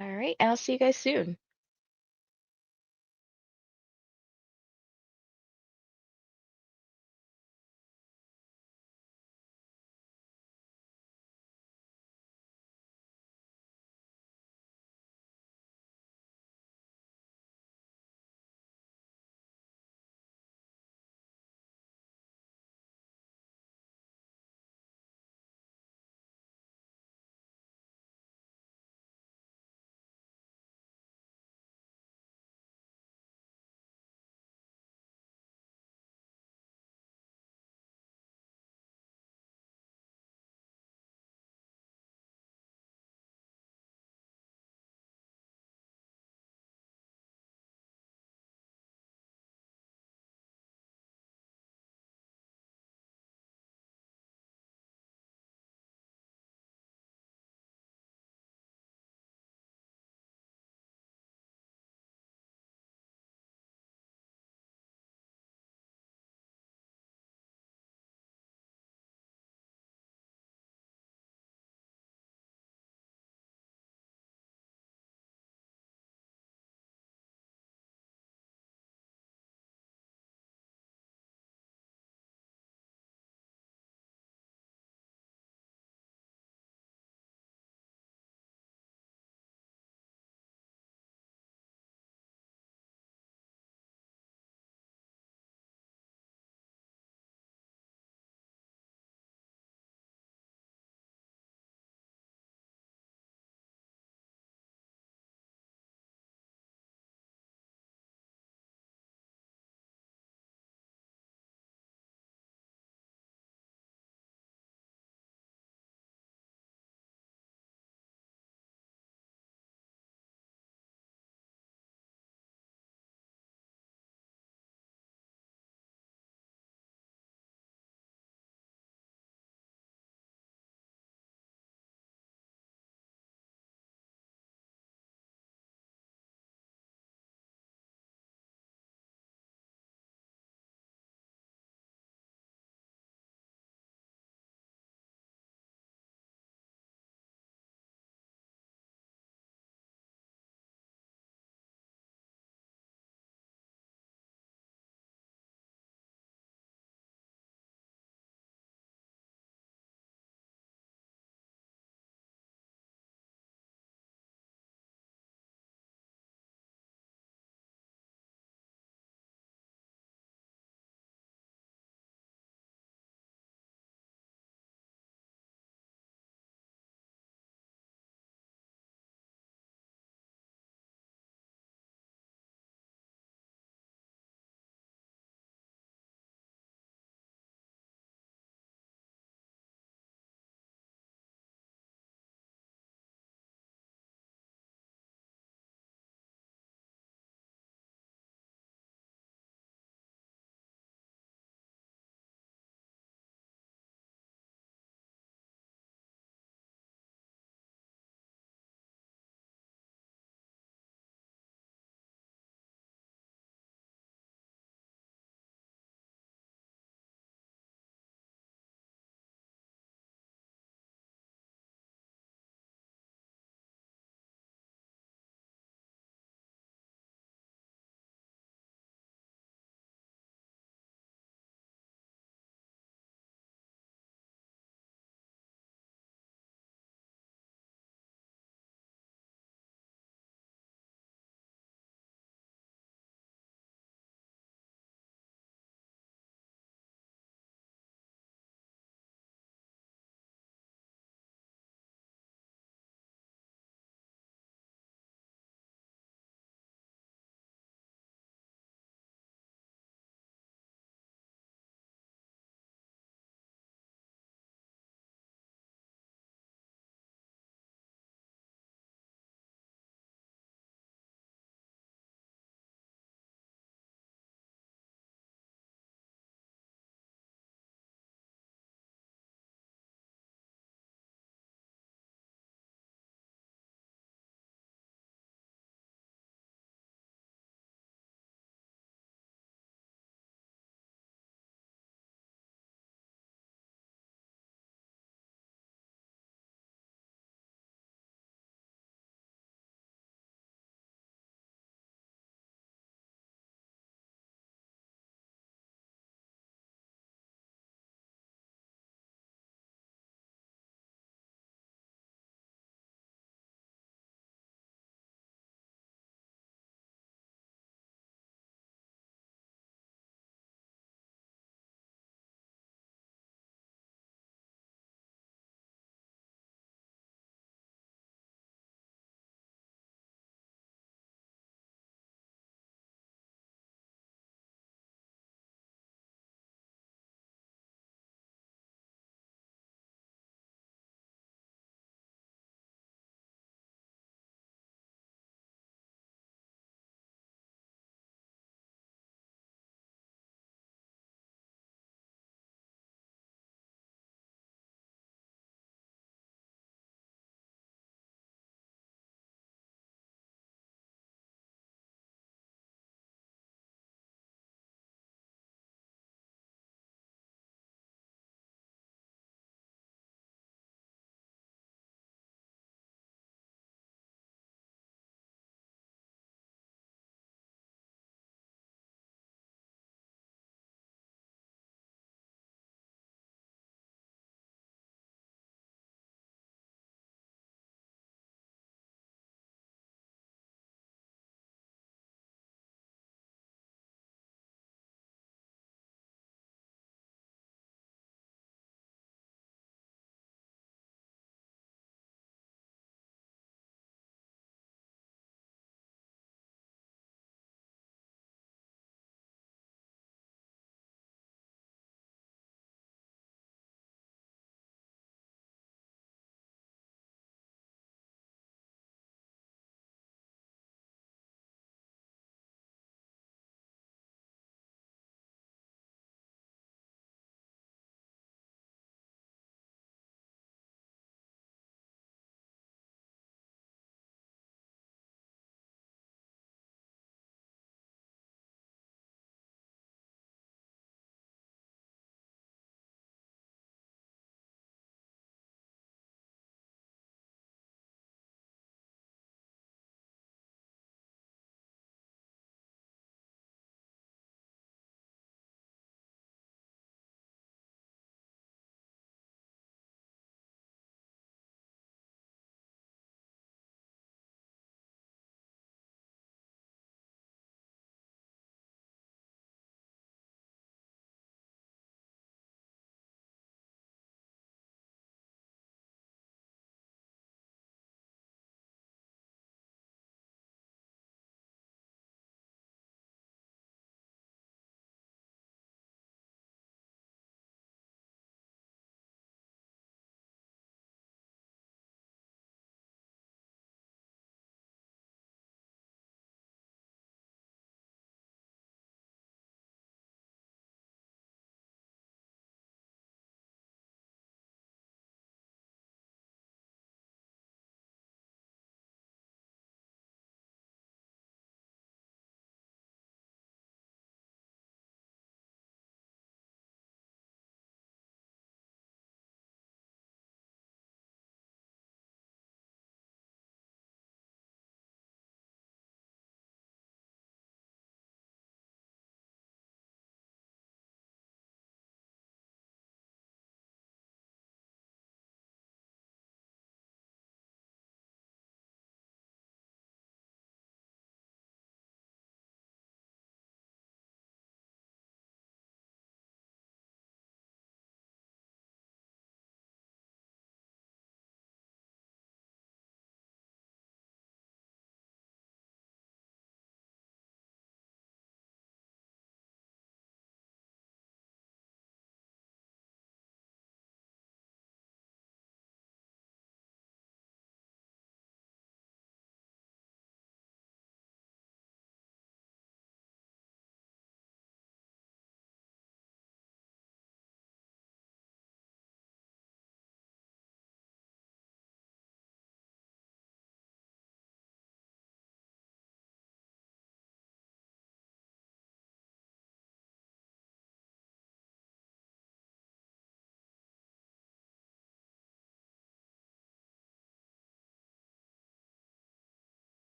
All right, and I'll see you guys soon.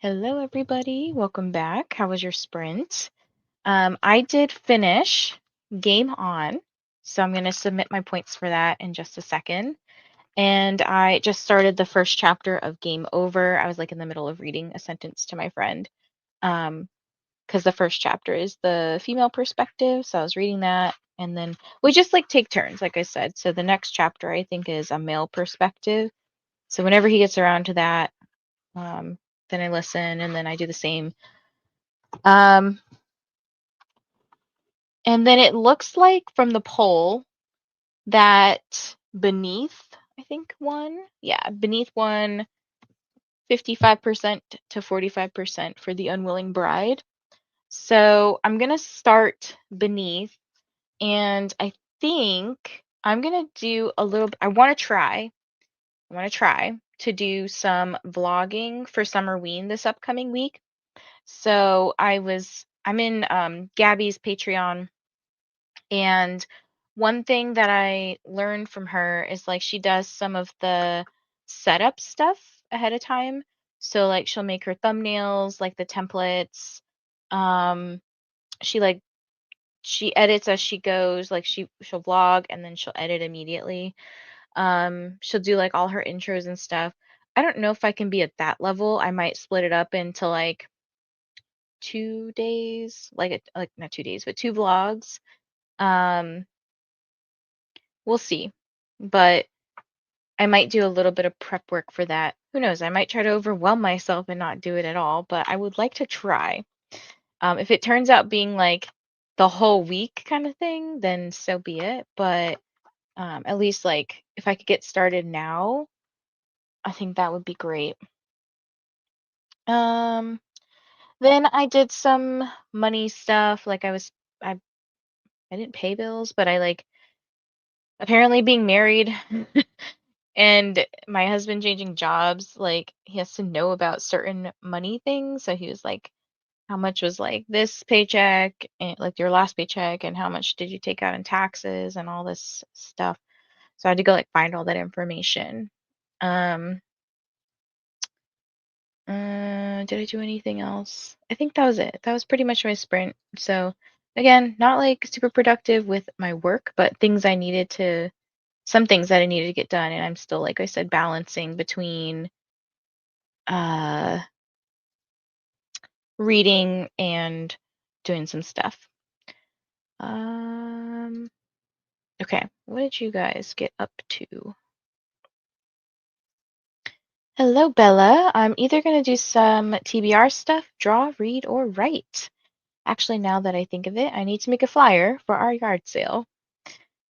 Hello, everybody. Welcome back. How was your sprint? I did finish Game On, so I'm going to submit my points for that in just a second. And I just started the first chapter of Game Over. I was like in the middle of reading a sentence to my friend, because the first chapter is the female perspective. So I was reading that, and then we just like take turns, like I said. So the next chapter I think is a male perspective. So whenever he gets around to that, um, then I listen, and then I do the same. Um, and then it looks like from the poll that Beneath, I think, won. Yeah, Beneath won 55% to 45% for The Unwilling Bride. So I'm going to start Beneath, and I think I'm going to do a little, I want to try to do some vlogging for Summerween this upcoming week. So I'm in Gabby's Patreon, and one thing that I learned from her is like she does some of the setup stuff ahead of time. So like she'll make her thumbnails, like the templates. Um, she she edits as she goes, like she'll vlog and then she'll edit immediately. She'll do like all her intros and stuff. I don't know if I can be at that level. I might split it up into like 2 days, like not 2 days, but two vlogs. Um, we'll see. But I might do a little bit of prep work for that. Who knows? I might try to overwhelm myself and not do it at all, but I would like to try. If it turns out being like the whole week kind of thing, then so be it. But at least like if I could get started now, I think that would be great. Um, then I did some money stuff. I didn't pay bills, but I like apparently being married and my husband changing jobs, like he has to know about certain money things. So he was like, how much was like this paycheck and like your last paycheck, and how much did you take out in taxes and all this stuff. So I had to go like find all that information. Um, did I do anything else? I think that was it. That was pretty much my sprint. So again, not like super productive with my work, but some things that I needed to get done, and I'm still, like I said, balancing between uh reading and doing some stuff. Um, okay, what did you guys get up to? Hello, Bella. I'm either going to do some TBR stuff, draw, read, or write. Actually, now that I think of it, I need to make a flyer for our yard sale.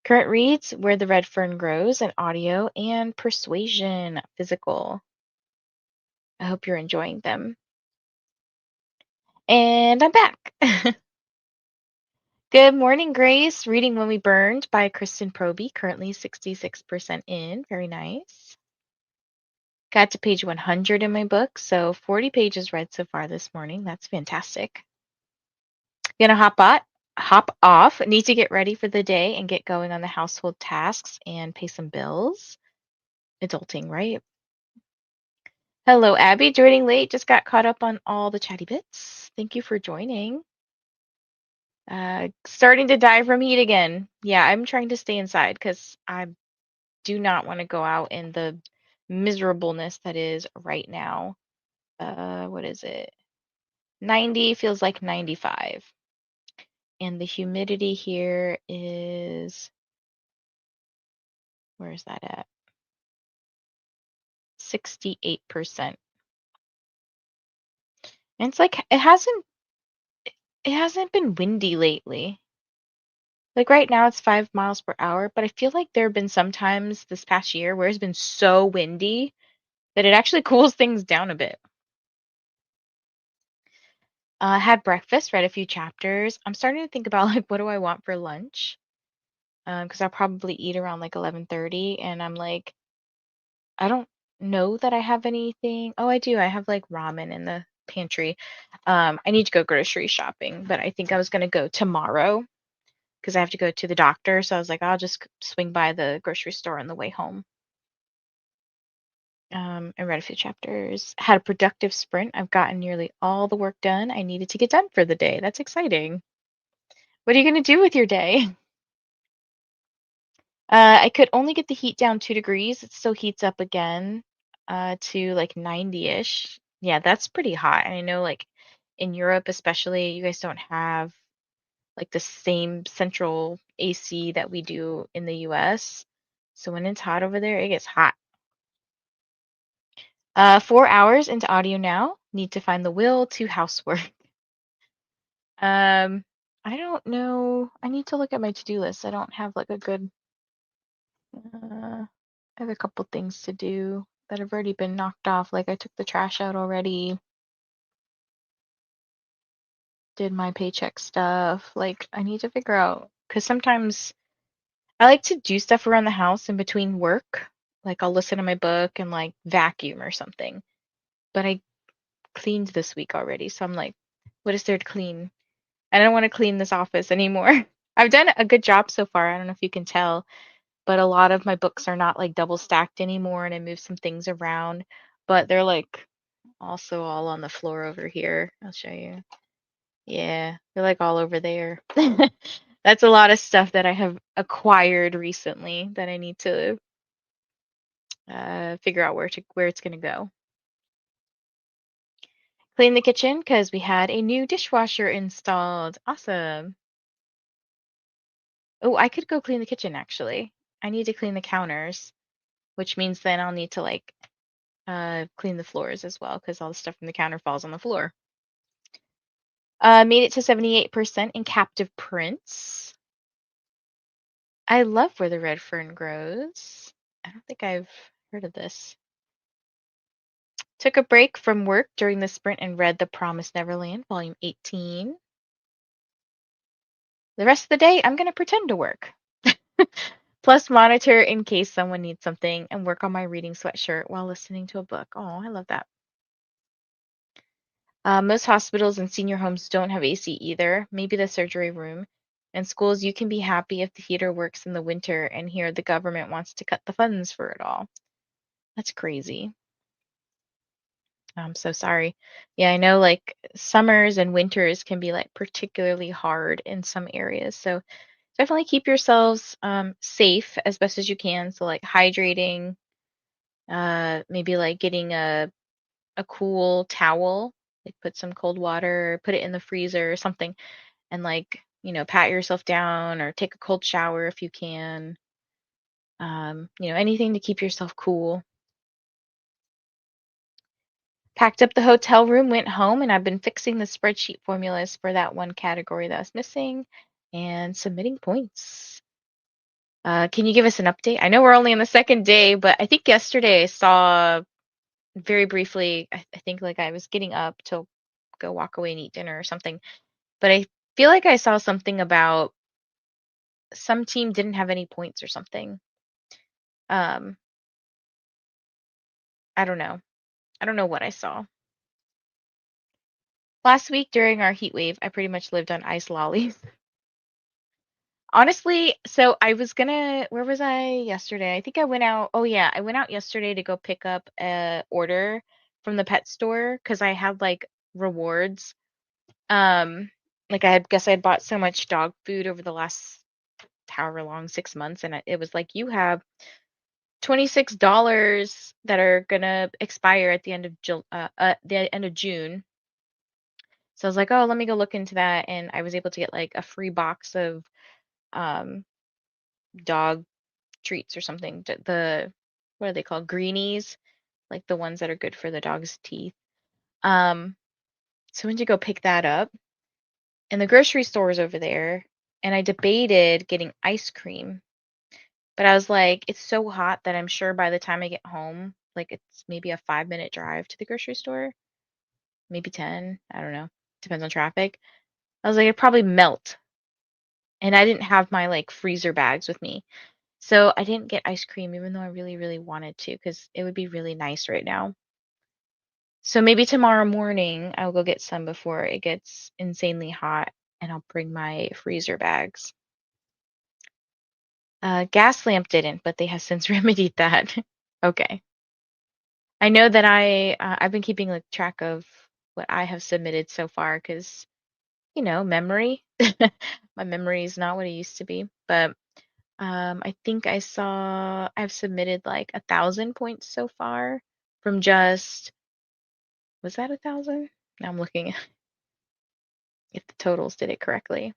Current reads, Where the Red Fern Grows, and audio, and Persuasion, physical. I hope you're enjoying them. And I'm back. Good morning, Grace. Reading When We Burned by Kristen Proby, currently 66% in. Very nice. Got to page 100 in my book, so 40 pages read so far this morning. That's fantastic. Gonna hop off. Need to get ready for the day and get going on the household tasks and pay some bills. Adulting, right? Hello, Abby. Joining late. Just got caught up on all the chatty bits. Thank you for joining. Starting to die from heat again. Yeah, I'm trying to stay inside because I do not want to go out in the miserableness that is right now. What is it? 90 feels like 95. And the humidity here is, where is that at? 68%. And it's like it hasn't been windy lately. Like right now it's 5 miles per hour, but I feel like there have been some times this past year where it's been so windy that it actually cools things down a bit. Had breakfast, read a few chapters. I'm starting to think about like what do I want for lunch? Because I'll probably eat around like 11:30, and I'm like, I don't know that I have anything. Oh, I do. I have like ramen in the pantry. I need to go grocery shopping, but I think I was gonna go tomorrow because I have to go to the doctor. So I was like, I'll just swing by the grocery store on the way home. I read a few chapters. Had a productive sprint. I've gotten nearly all the work done I needed to get done for the day. That's exciting. What are you going to do with your day? I could only get the heat down 2 degrees. It still heats up again to like 90-ish. Yeah, that's pretty hot. And I know like in Europe especially, you guys don't have like the same central AC that we do in the US. So when it's hot over there, it gets hot. 4 hours into audio now. Need to find the will to housework. Um, I don't know. I need to look at my to-do list. I don't have like a good I have a couple things to do that have already been knocked off. Like I took the trash out already, did my paycheck stuff. Like I need to figure out because sometimes I like to do stuff around the house in between work. Like I'll listen to my book and like vacuum or something. But I cleaned this week already, so I'm like, what is there to clean? I don't want to clean this office anymore. I've done a good job so far. I don't know if you can tell, but a lot of my books are not like double stacked anymore, and I moved some things around, but they're like also all on the floor over here. I'll show you. Yeah, they're like all over there. That's a lot of stuff that I have acquired recently that I need to figure out where it's gonna go. Clean the kitchen because we had a new dishwasher installed. Awesome. Oh, I could go clean the kitchen actually. I need to clean the counters, which means then I'll need to like clean the floors as well because all the stuff from the counter falls on the floor. Made it to 78% in captive prints. I love where the red fern grows. I don't think I've heard of this. Took a break from work during the sprint and read The Promised Neverland, Volume 18. The rest of the day, I'm going to pretend to work. Plus, monitor in case someone needs something and work on my reading sweatshirt while listening to a book. Oh, I love that. Most hospitals and senior homes don't have AC either, maybe the surgery room. In schools, you can be happy if the heater works in the winter, and here the government wants to cut the funds for it all. That's crazy. I'm so sorry. Yeah, I know like summers and winters can be like particularly hard in some areas. So definitely keep yourselves safe as best as you can. So like hydrating, maybe like getting a cool towel, like put some cold water, put it in the freezer or something, and like, pat yourself down or take a cold shower if you can. Anything to keep yourself cool. Packed up the hotel room, went home, and I've been fixing the spreadsheet formulas for that one category that was missing and submitting points. Can you give us an update? I know we're only on the second day, but I think yesterday I saw very briefly, I think like I was getting up to go walk away and eat dinner or something, but I feel like I saw something about some team didn't have any points or something. Um, I don't know. I don't know what I saw. Last week during our heat wave, I pretty much lived on ice lollies. Honestly, so I was gonna, where was I yesterday? I think I went out. Oh yeah, I went out yesterday to go pick up a order from the pet store because I had like rewards. Um, like guess I had bought so much dog food over the last however long, 6 months, and it was like you have $26 that are gonna expire at the end of the end of June. So I was like, oh, let me go look into that, and I was able to get like a free box of um dog treats or something. What are they called? Greenies, like the ones that are good for the dog's teeth. Um, so I went to go pick that up, and the grocery store is over there, and I debated getting ice cream, but I was like, it's so hot that I'm sure by the time I get home, like it's maybe a 5-minute drive to the grocery store, maybe 10. I don't know. Depends on traffic. I was like, it'd probably melt, and I didn't have my like freezer bags with me. So I didn't get ice cream, even though I really, really wanted to, because it would be really nice right now. So maybe tomorrow morning I'll go get some before it gets insanely hot, and I'll bring my freezer bags. Gas lamp didn't, but they have since remedied that. Okay. I know that I've been keeping like track of what I have submitted so far because memory. My memory is not what it used to be. But I think I've submitted like 1,000 points so far from just, was that 1,000? Now I'm looking if the totals did it correctly.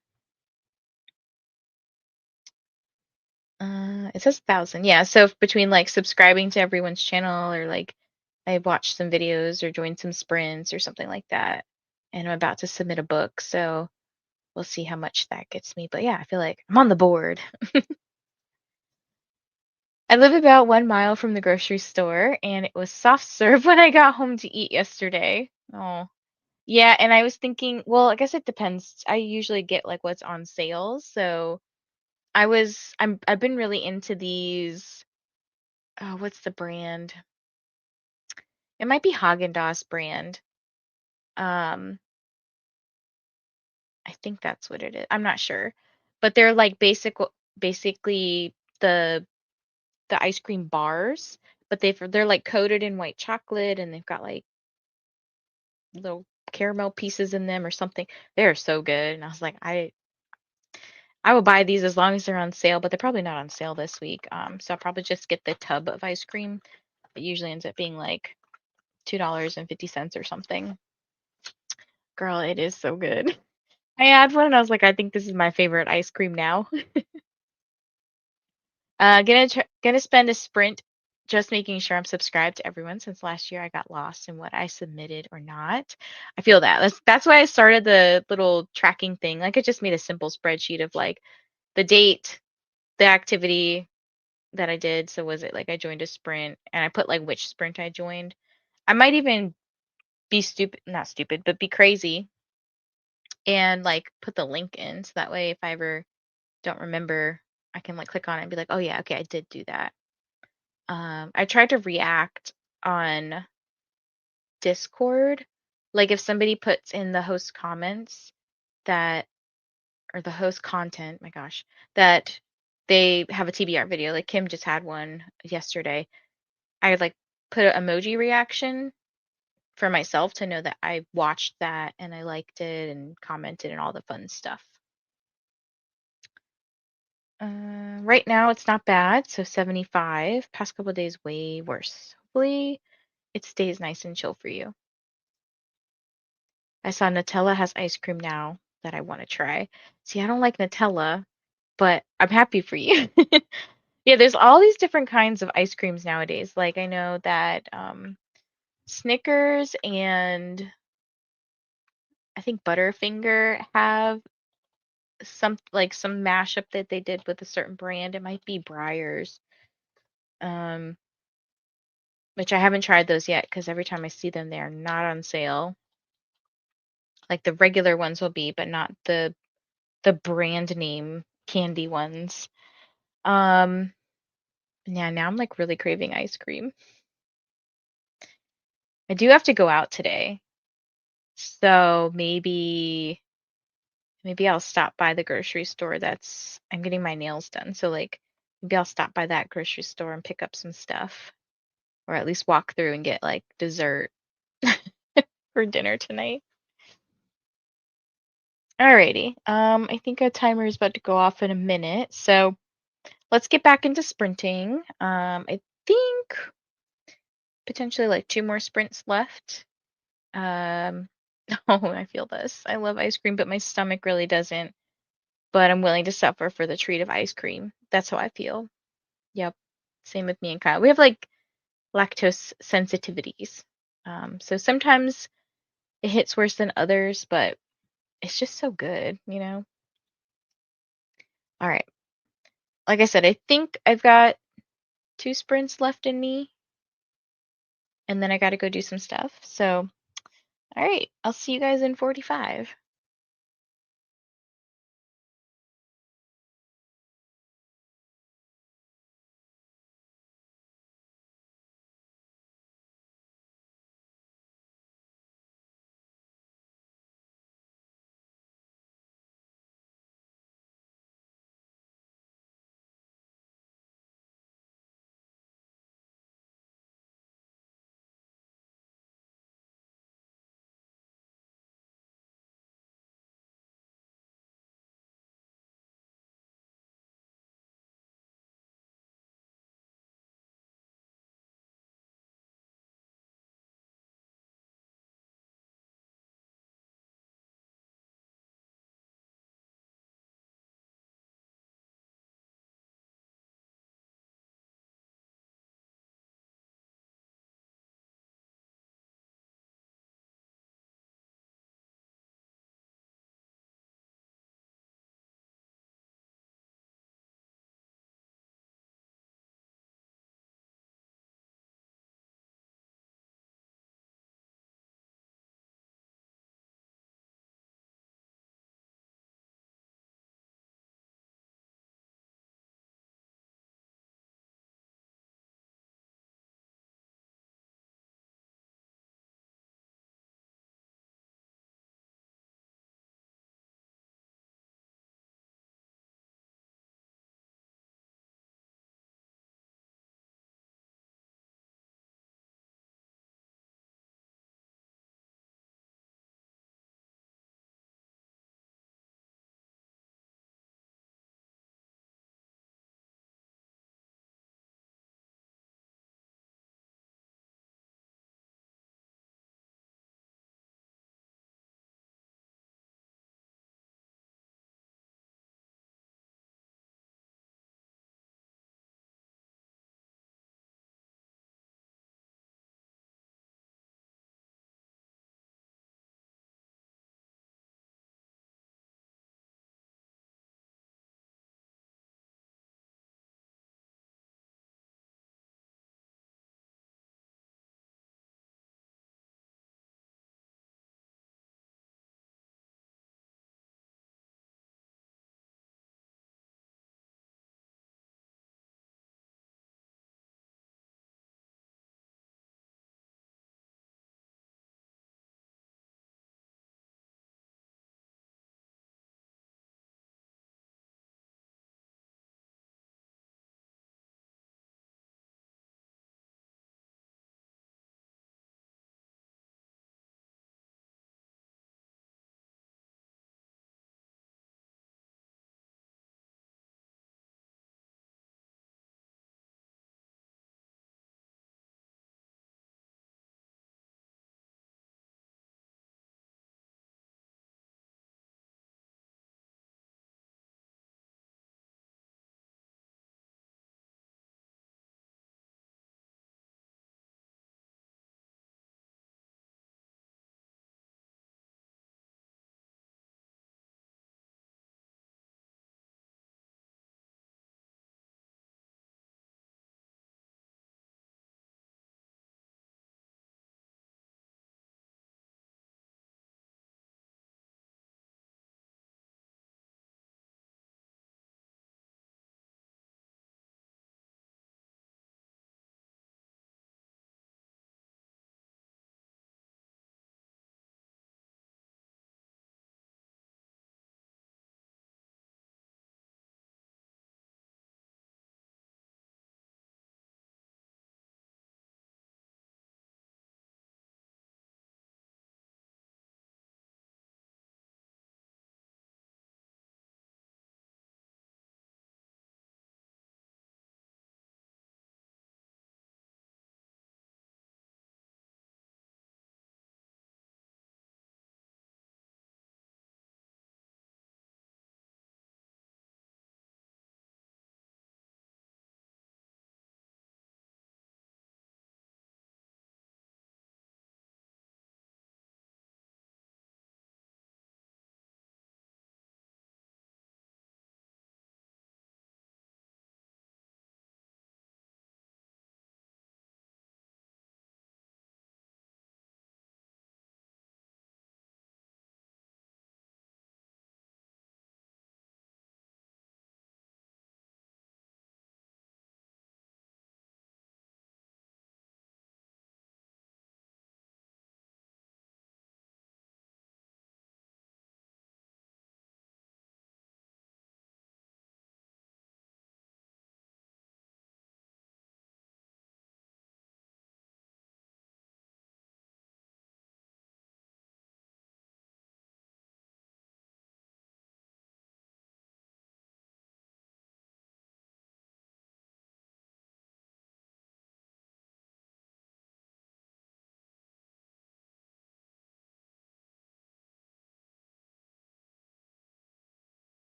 It says 1,000. Yeah, so between like subscribing to everyone's channel or like I watched some videos or joined some sprints or something like that, and I'm about to submit a book, so we'll see how much that gets me. But yeah, I feel like I'm on the board. I live about 1 mile from the grocery store, and it was soft serve when I got home to eat yesterday. Oh, yeah, and I was thinking, well, I guess it depends. I usually get like what's on sale, so I've been really into these. Oh, what's the brand? It might be Haagen-Dazs brand. Um, I think that's what it is. I'm not sure, but they're like basically the ice cream bars, but they're like coated in white chocolate and they've got like little caramel pieces in them or something. They're so good. And I was like, I will buy these as long as they're on sale, but they're probably not on sale this week. So I'll probably just get the tub of ice cream. It usually ends up being like $2.50 or something. Girl, it is so good. I had one and I was like, I think this is my favorite ice cream now. Gonna spend a sprint just making sure I'm subscribed to everyone since last year I got lost in what I submitted or not. I feel that. That's why I started the little tracking thing. Like I just made a simple spreadsheet of like the date, the activity that I did. So was it like I joined a sprint and I put like which sprint I joined. I might even be stupid, not stupid, but be crazy and like put the link in so that way if I ever don't remember, I can like click on it and be like, oh yeah, okay, I did do that. I tried to react on Discord. Like if somebody puts in the host comments that, or the host content, my gosh, that they have a TBR video, like Kim just had one yesterday. I would like put an emoji reaction for myself to know that I watched that and I liked it and commented and all the fun stuff. Right now it's not bad, so 75. Past couple of days way worse. Hopefully it stays nice and chill for you. I saw Nutella has ice cream now that I want to try. See, I don't like Nutella, but I'm happy for you. Yeah, there's all these different kinds of ice creams nowadays. Like I know that Snickers and I think Butterfinger have some mashup that they did with a certain brand. It might be Breyers, um, which I haven't tried those yet because every time I see them, they are not on sale. Like the regular ones will be, but not the brand name candy ones. Um, yeah, now I'm like really craving ice cream. I do have to go out today, so maybe I'll stop by the grocery store I'm getting my nails done. So like maybe I'll stop by that grocery store and pick up some stuff or at least walk through and get like dessert for dinner tonight. Alrighty. I think our timer is about to go off in a minute. So let's get back into sprinting. I think potentially like two more sprints left. Um, oh, I feel this. I love ice cream, but my stomach really doesn't. But I'm willing to suffer for the treat of ice cream. That's how I feel. Yep. Same with me and Kyle. We have like lactose sensitivities. So sometimes it hits worse than others, but it's just so good, you know? All right. Like I said, I think I've got two sprints left in me, and then I got to go do some stuff. So, all right. I'll see you guys in 45.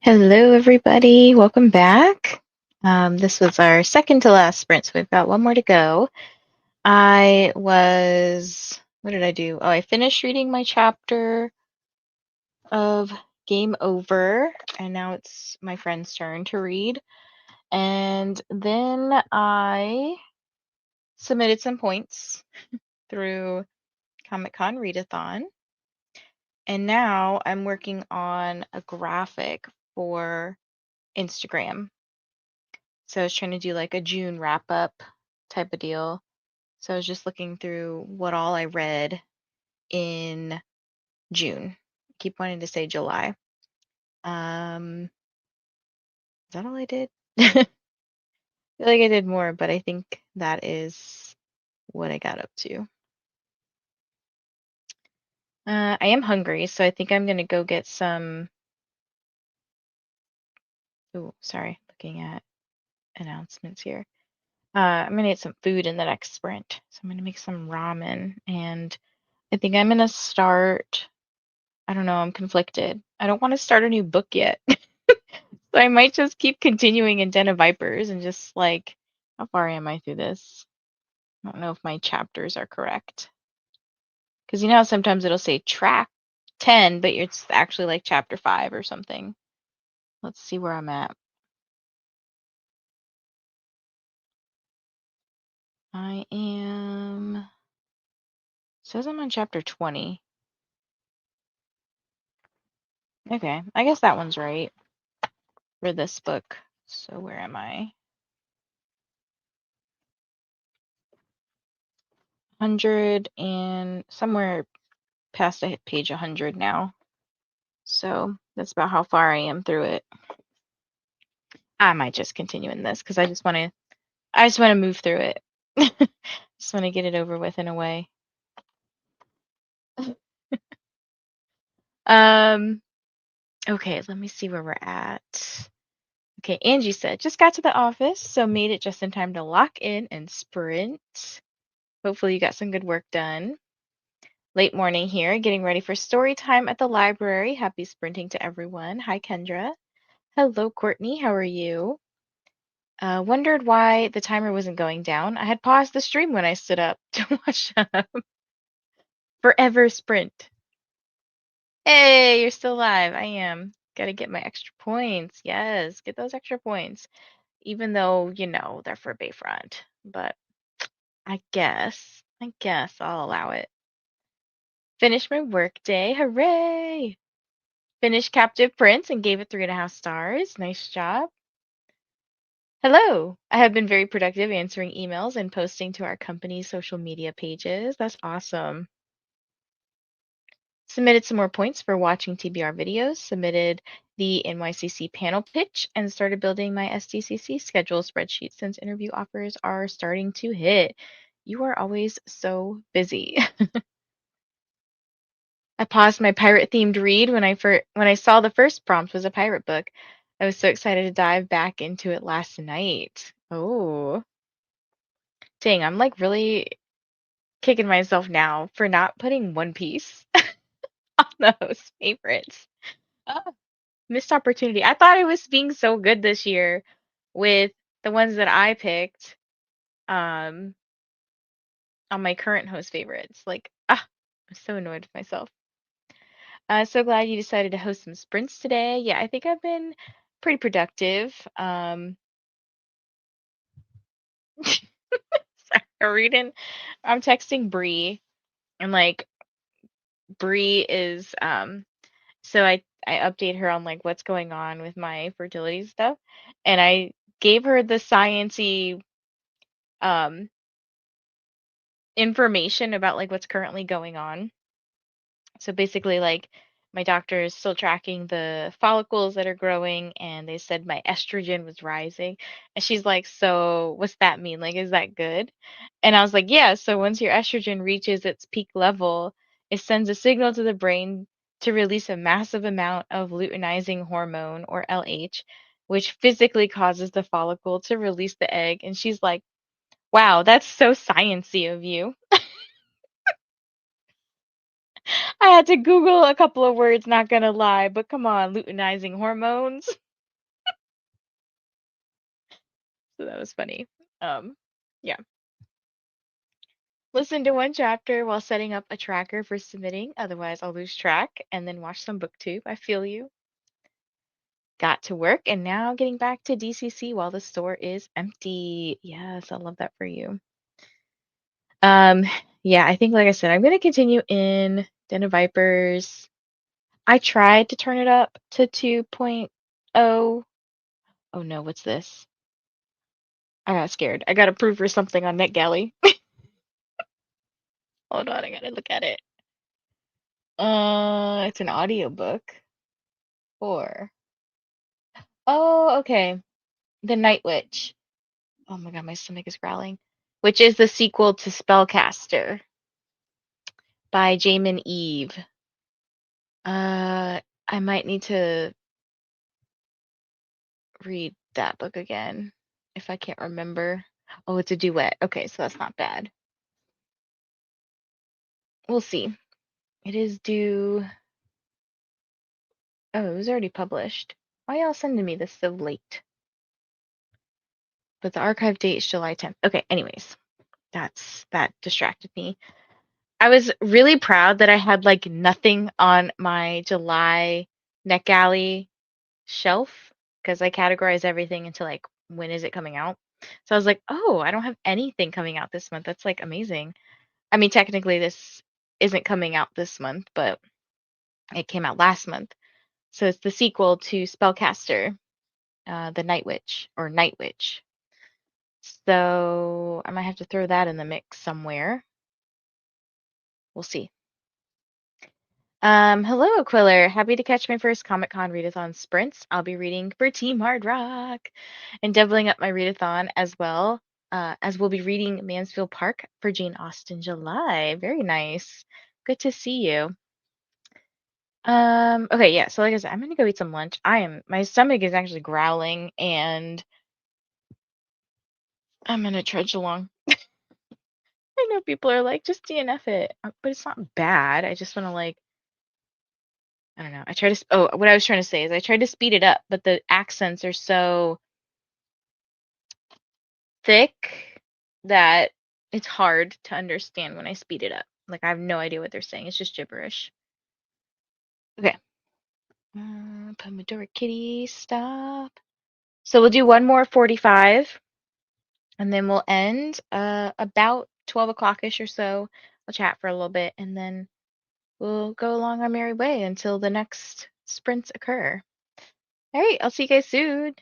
Hello, everybody. Welcome back. This was our second to last sprint, so we've got one more to go. What did I do? Oh, I finished reading my chapter of Game Over, and now it's my friend's turn to read. And then I submitted some points through Comic-Con Readathon, and now I'm working on a graphic for Instagram. So I was trying to do like a June wrap up type of deal. So I was just looking through what all I read in June. I keep wanting to say July. Is that all I did? I feel like I did more, but I think that is what I got up to. I am hungry, so I think I'm gonna go get some. Oh, sorry, looking at announcements here. I'm gonna get some food in the next sprint. So I'm gonna make some ramen, and I think I'm gonna start. I don't know, I'm conflicted. I don't want to start a new book yet. So I might just keep continuing in Den of Vipers and just like, how far am I through this? I don't know if my chapters are correct. Because you know how sometimes it'll say track 10, but it's actually like chapter 5 or something. Let's see where I'm at. Says I'm on chapter 20. Okay, I guess that one's right for this book. So where am I? 100 and somewhere past I hit page 100 now. So that's about how far I am through it. I might just continue in this because I just want to move through it. Just want to get it over with in a way. Um, okay, let me see where we're at. Okay, Angie said, just got to the office, so made it just in time to lock in and sprint. Hopefully you got some good work done. Late morning here, getting ready for story time at the library. Happy sprinting to everyone. Hi, Kendra. Hello, Courtney. How are you? Wondered why the timer wasn't going down. I had paused the stream when I stood up to watch Forever Sprint. Hey, you're still alive. I am. Gotta get my extra points. Yes, get those extra points. Even though, they're for Bayfront. But I guess I'll allow it. Finished my work day. Hooray! Finished Captive Prince and gave it 3.5 stars. Nice job. Hello. I have been very productive answering emails and posting to our company's social media pages. That's awesome. Submitted some more points for watching TBR videos, submitted the NYCC panel pitch, and started building my SDCC schedule spreadsheet since interview offers are starting to hit. You are always so busy. I paused my pirate-themed read when I saw the first prompt was a pirate book. I was so excited to dive back into it last night. Oh, dang, I'm like really kicking myself now for not putting One Piece on those favorites. Missed opportunity. I thought it was being so good this year with the ones that I picked um on my current host favorites. Like, I'm so annoyed with myself. So glad you decided to host some sprints today. Yeah, I think I've been pretty productive. Sorry, reading. I'm texting Bree and like Bree is so I update her on like what's going on with my fertility stuff, and I gave her the sciency um information about like what's currently going on. So basically, like my doctor is still tracking the follicles that are growing, and they said my estrogen was rising. And she's like, "So what's that mean? Like, is that good?" And I was like, "Yeah, so once your estrogen reaches its peak level, it sends a signal to the brain to release a massive amount of luteinizing hormone or LH, which physically causes the follicle to release the egg." And she's like, "Wow, that's so sciency of you." I had to Google a couple of words, not gonna lie, but come on, luteinizing hormones. So that was funny. Um, yeah. Listen to one chapter while setting up a tracker for submitting, otherwise I'll lose track, and then watch some booktube. I feel you. Got to work and now getting back to DCC while the store is empty. Yes, I love that for you. Um, yeah, I think like I said, I'm gonna continue in Den of Vipers. I tried to turn it up to 2.0. Oh no, what's this? I got scared. I got approved for something on NetGalley. Hold on, I gotta look at it. It's an audiobook. Or oh, okay. The Night Witch. Oh my God, my stomach is growling. Which is the sequel to Spellcaster by Jamin Eve. I might need to read that book again if I can't remember. Oh, it's a duet. Okay, so that's not bad. We'll see. It is due. Oh, it was already published. Why y'all sending me this so late? But the archive date is July 10th. Okay, anyways, that distracted me. I was really proud that I had like nothing on my July NetGalley shelf because I categorize everything into like when is it coming out. So I was like, oh, I don't have anything coming out this month. That's like amazing. I mean, technically this isn't coming out this month, but it came out last month. So it's the sequel to Spellcaster, the Night Witch or Night Witch. So I might have to throw that in the mix somewhere. We'll see. Hello, Quiller. Happy to catch my first Comic Con readathon sprints. I'll be reading for Team Hard Rock and doubling up my readathon as well, as we'll be reading Mansfield Park for Jane Austen July. Very nice. Good to see you. Okay, yeah, so like I said, I'm gonna go eat some lunch. My stomach is actually growling and I'm gonna trudge along. I know people are like, just DNF it, but it's not bad. I just want to like, I don't know. What I was trying to say is I tried to speed it up, but the accents are so thick that it's hard to understand when I speed it up. Like I have no idea what they're saying. It's just gibberish. Okay. Pomodoro Kitty, stop. So we'll do one more 45, and then we'll end about 12 o'clock-ish or so. We'll chat for a little bit, and then we'll go along our merry way until the next sprints occur. All right, I'll see you guys soon.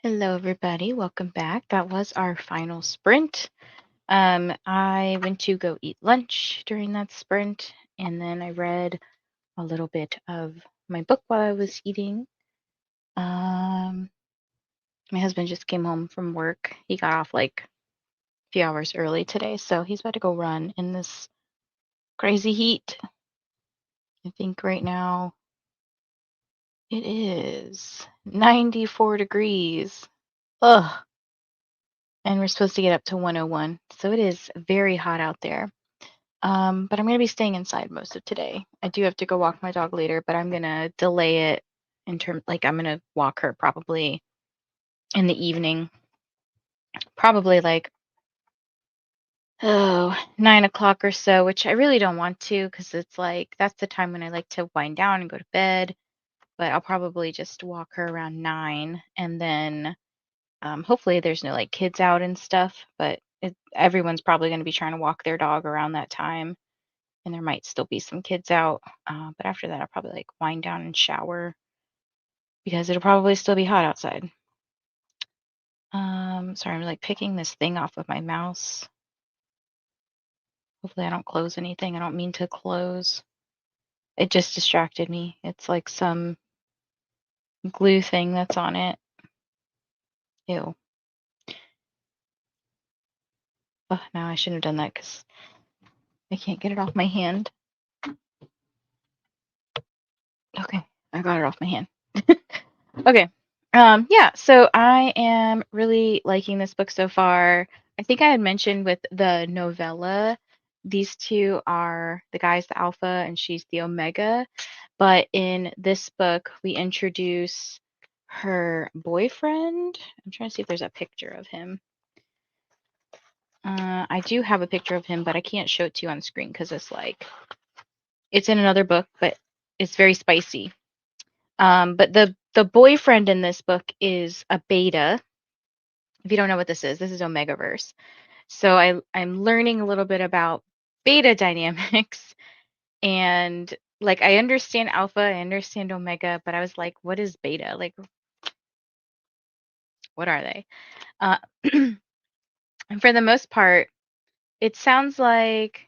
Hello, everybody. Welcome back. That was our final sprint. I went to go eat lunch during that sprint, and then I read a little bit of my book while I was eating. My husband just came home from work. He got off like a few hours early today, so he's about to go run in this crazy heat. I think right now it is 94 degrees. Ugh. And we're supposed to get up to 101. So it is very hot out there. But I'm going to be staying inside most of today. I do have to go walk my dog later, but I'm going to delay it in terms, like, I'm going to walk her probably in the evening, probably like, 9 o'clock or so, which I really don't want to because it's like, that's the time when I like to wind down and go to bed. But I'll probably just walk her around 9, and then hopefully there's no like kids out and stuff, but everyone's probably going to be trying to walk their dog around that time. And there might still be some kids out. But after that, I'll probably like wind down and shower because it'll probably still be hot outside. Sorry, I'm like picking this thing off with my mouse. Hopefully I don't close anything. I don't mean to close. It just distracted me. It's like some glue thing that's on it. Ew. Oh, no, I shouldn't have done that because I can't get it off my hand. Okay, I got it off my hand. Okay. Yeah, so I am really liking this book so far. I think I had mentioned with the novella, these two are the guy's the alpha and she's the omega. But in this book, we introduce her boyfriend. I'm trying to see if there's a picture of him. I do have a picture of him, but I can't show it to you on screen because it's in another book, but it's very spicy. But the boyfriend in this book is a beta. If you don't know what this is Omegaverse. So I'm learning a little bit about beta dynamics and like I understand alpha, I understand omega, but I was like, what is beta? Like, what are they? Uh, and for the most part, it sounds like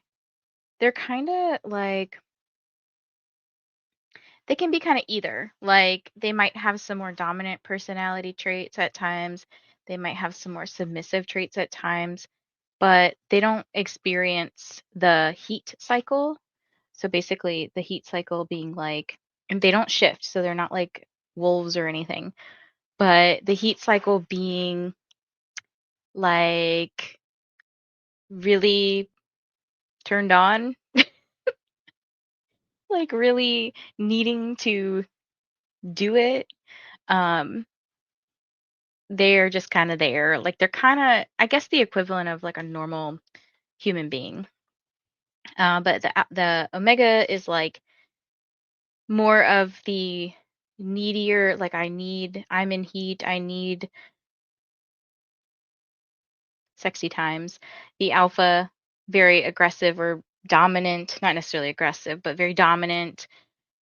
they're kind of like they can be kind of either. Like they might have some more dominant personality traits at times. They might have some more submissive traits at times, but they don't experience the heat cycle. So basically, the heat cycle being like, and they don't shift, so they're not like wolves or anything, but the heat cycle being like really turned on, like really needing to do it. Um, they're just kind of there. Like they're kind of, I guess, the equivalent of like a normal human being. But the omega is like more of the needier, like I'm in heat, I need sexy times. The alpha, very aggressive or dominant, not necessarily aggressive, but very dominant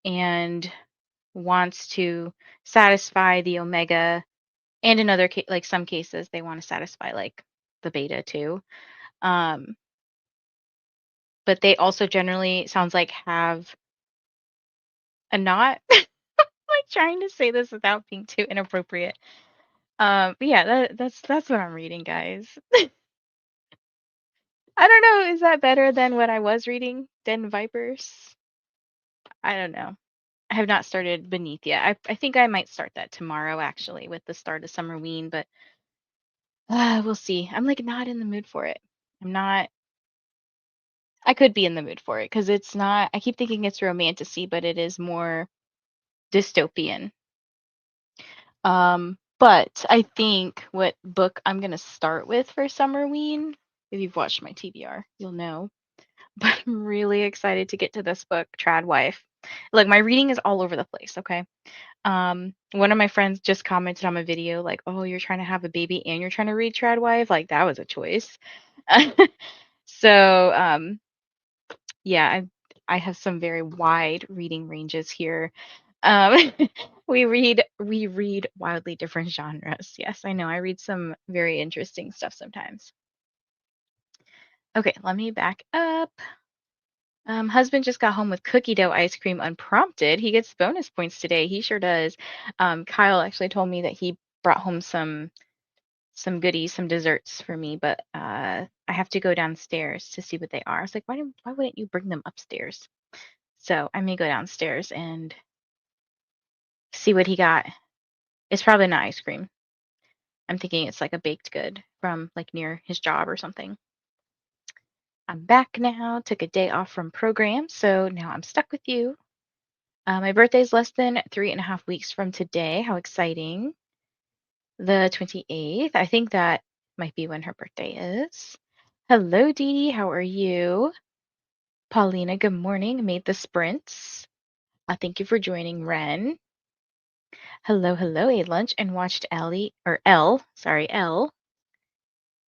and wants to satisfy the omega. And in other like some cases, they want to satisfy like the beta too. Um, but they also generally sounds like have a not like trying to say this without being too inappropriate. But yeah, that's what I'm reading, guys. I don't know, is that better than what I was reading, Den Vipers? I don't know. I have not started Beneath yet. I think I might start that tomorrow actually with the start of Summerween, but we'll see. I'm like not in the mood for it. I'm not. I could be in the mood for it because it's not. I keep thinking it's romantasy, but it is more dystopian. But I think what book I'm gonna start with for Summerween, if you've watched my TBR, you'll know. But I'm really excited to get to this book, Trad Wife. Look, my reading is all over the place, okay? One of my friends just commented on my video, like, "Oh, you're trying to have a baby and you're trying to read Trad Wife? Like, that was a choice." So, yeah, I have some very wide reading ranges here. Um, we read wildly different genres. Yes, I know. I read some very interesting stuff sometimes. Okay, let me back up. Husband just got home with cookie dough ice cream unprompted. He gets bonus points today. He sure does. Kyle actually told me that he brought home some goodies, some desserts for me, but I have to go downstairs to see what they are. I was like, why wouldn't you bring them upstairs? So I may go downstairs and see what he got. It's probably not ice cream. I'm thinking it's like a baked good from like near his job or something. I'm back now. Took a day off from program, so now I'm stuck with you. My birthday's less than 3.5 weeks from today. How exciting! The 28th. I think that might be when her birthday is. Hello, Dee Dee. How are you? Paulina, good morning. Made the sprints. Thank you for joining, Ren. Hello, hello. Ate lunch and watched Ellie or Elle. Sorry, Elle.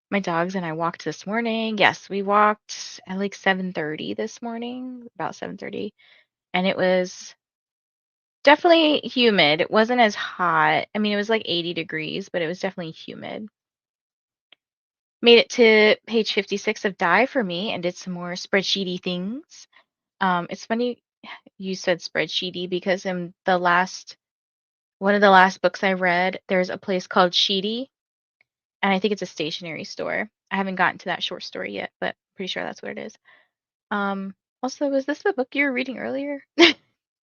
My dogs and I walked this morning. Yes, we walked at like 7:30 this morning, about 7:30, and it was definitely humid. It wasn't as hot. I mean, it was like 80 degrees, but it was definitely humid. Made it to page 56 of Die for me and did some more spreadsheety things. It's funny you said spreadsheety because in one of the last books I read, there's a place called Sheety, and I think it's a stationery store. I haven't gotten to that short story yet, but pretty sure that's what it is. Um, Also, was this the book you were reading earlier? I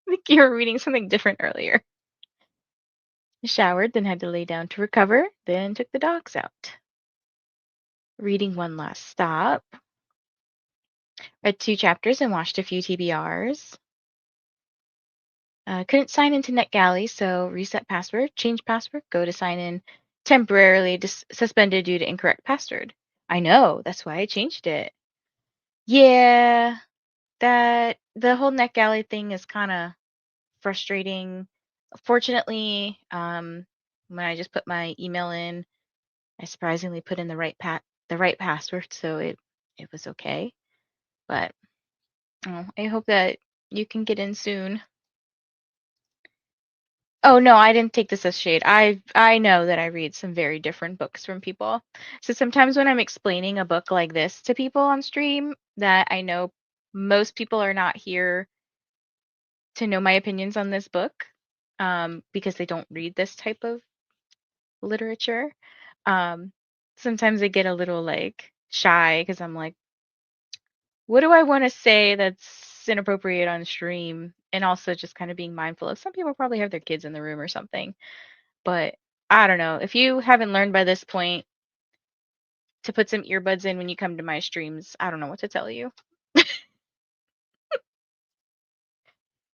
think you were reading something different earlier. Showered, then had to lay down to recover, then took the dogs out. Reading one last stop. Read 2 chapters and watched a few TBRs. Couldn't sign into NetGalley, so reset password, change password, go to sign in, temporarily suspended due to incorrect password. I know, that's why I changed it. Yeah, that the whole NetGalley thing is kind of frustrating. Fortunately, when I just put my email in, I surprisingly put in the right password, so it was okay. But I hope that you can get in soon. Oh no, I didn't take this as shade. I know that I read some very different books from people. So sometimes when I'm explaining a book like this to people on stream that I know most people are not here to know my opinions on this book, because they don't read this type of literature. Um, Sometimes I get a little like shy because I'm like, what do I want to say that's inappropriate on stream? And also just kind of being mindful of some people probably have their kids in the room or something. But I don't know. If you haven't learned by this point to put some earbuds in when you come to my streams, I don't know what to tell you.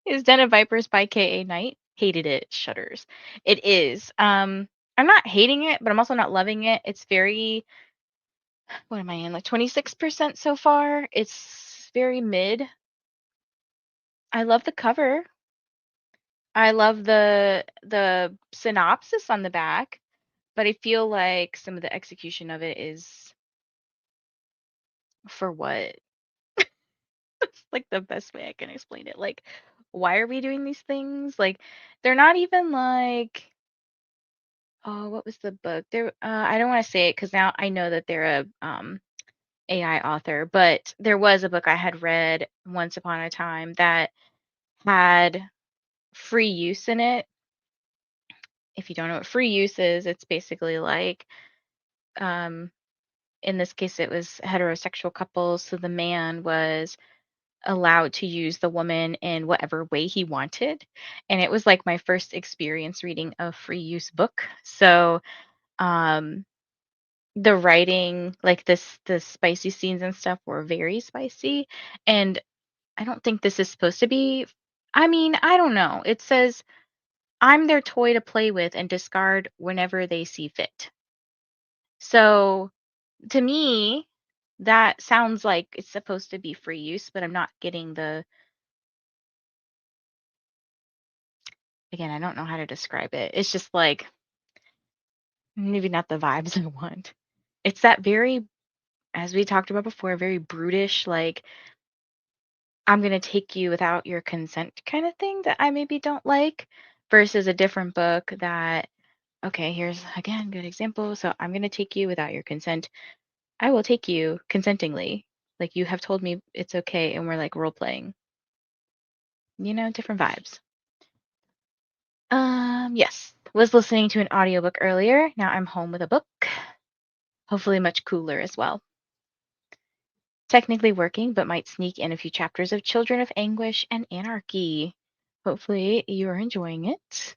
Is Den of Vipers by K.A. Knight? Hated it. Shudders. It is. I'm not hating it, but I'm also not loving it. It's very, what am I in? Like 26% so far. It's very mid. I love the cover. I love the synopsis on the back, but I feel like some of the execution of it is for what? It's like the best way I can explain it. Like, why are we doing these things? Like, they're not even like, oh, what was the book? I don't want to say it because now I know that they're a AI author, but there was a book I had read once upon a time that had free use in it. If you don't know what free use is, it's basically like, um, in this case, it was heterosexual couples, so the man was allowed to use the woman in whatever way he wanted. And it was like my first experience reading a free use book. So um the writing, like the spicy scenes and stuff were very spicy. And I don't think this is supposed to be, I mean, I don't know. It says I'm their toy to play with and discard whenever they see fit. So to me, that sounds like it's supposed to be free use, but I'm not getting the, again, I don't know how to describe it. It's just like maybe not the vibes I want. It's that very, as we talked about before, very brutish, like I'm going to take you without your consent kind of thing that I maybe don't like versus a different book that, okay, here's again, good example. So I'm going to take you without your consent. I will take you consentingly. Like you have told me it's okay and we're like role playing. Different vibes. Yes. Was listening to an audiobook earlier. Now I'm home with a book. Hopefully much cooler as well. Technically working, but might sneak in a few chapters of Children of Anguish and Anarchy. Hopefully you're enjoying it.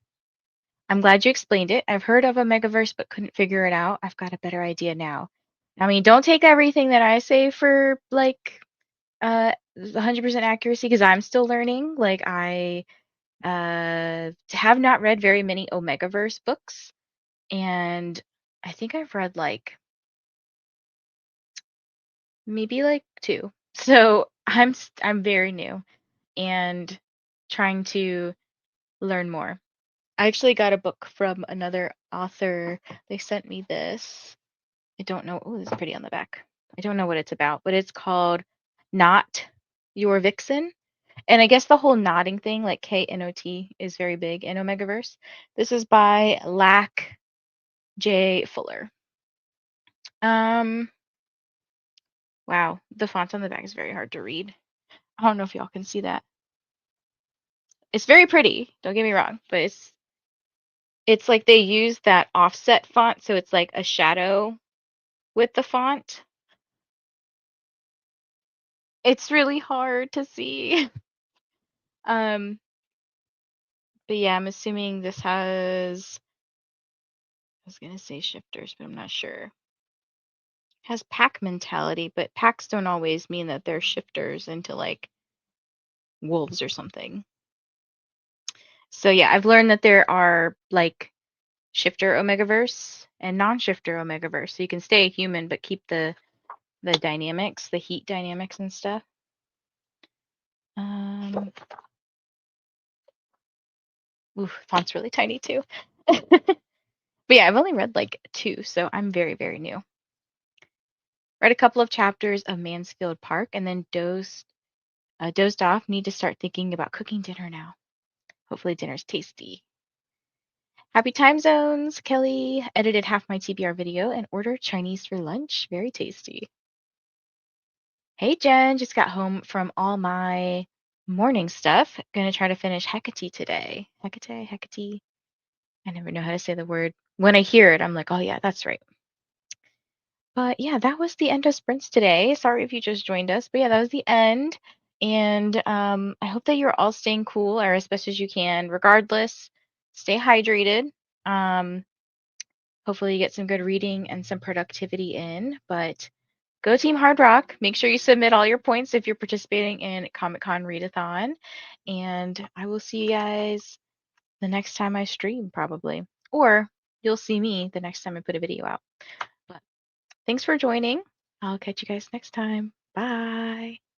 I'm glad you explained it. I've heard of a megaverse but couldn't figure it out. I've got a better idea now. I mean, don't take everything that I say for like 100% accuracy because I'm still learning. Like I have not read very many Omegaverse books, and I think I've read like maybe like two. So I'm very new and trying to learn more. I actually got a book from another author. They sent me this. I don't know. Oh, it's pretty on the back. I don't know what it's about, but it's called Not Your Vixen. And I guess the whole nodding thing, like KNOT, is very big in Omegaverse. This is by Lack J. Fuller. Um, wow, the font on the back is very hard to read. I don't know if y'all can see that. It's very pretty, don't get me wrong, but it's like they use that offset font, so it's like a shadow with the font. It's really hard to see. Um, but yeah, I'm assuming this has, I was gonna say shifters, but I'm not sure. Has pack mentality, but packs don't always mean that they're shifters into like wolves or something. So yeah, I've learned that there are like shifter Omegaverse and non-shifter Omegaverse. So you can stay a human but keep the dynamics, the heat dynamics and stuff. Um, font's really tiny too. But yeah, I've only read like two, so I'm very, very new. Read a couple of chapters of Mansfield Park and then dozed off. Need to start thinking about cooking dinner now. Hopefully dinner's tasty. Happy time zones, Kelly. Edited half my TBR video and ordered Chinese for lunch. Very tasty. Hey Jen, just got home from all my morning stuff. Gonna try to finish Hecate today. Hecate. I never know how to say the word. When I hear it, I'm like, oh yeah, that's right. But yeah, that was the end of sprints today. Sorry if you just joined us, but yeah, that was the end. And I hope that you're all staying cool or as best as you can. Regardless, stay hydrated. Um, Hopefully you get some good reading and some productivity in. But go Team Hard Rock. Make sure you submit all your points if you're participating in Comic Con Readathon. And I will see you guys the next time I stream, probably. Or you'll see me the next time I put a video out. But thanks for joining. I'll catch you guys next time. Bye.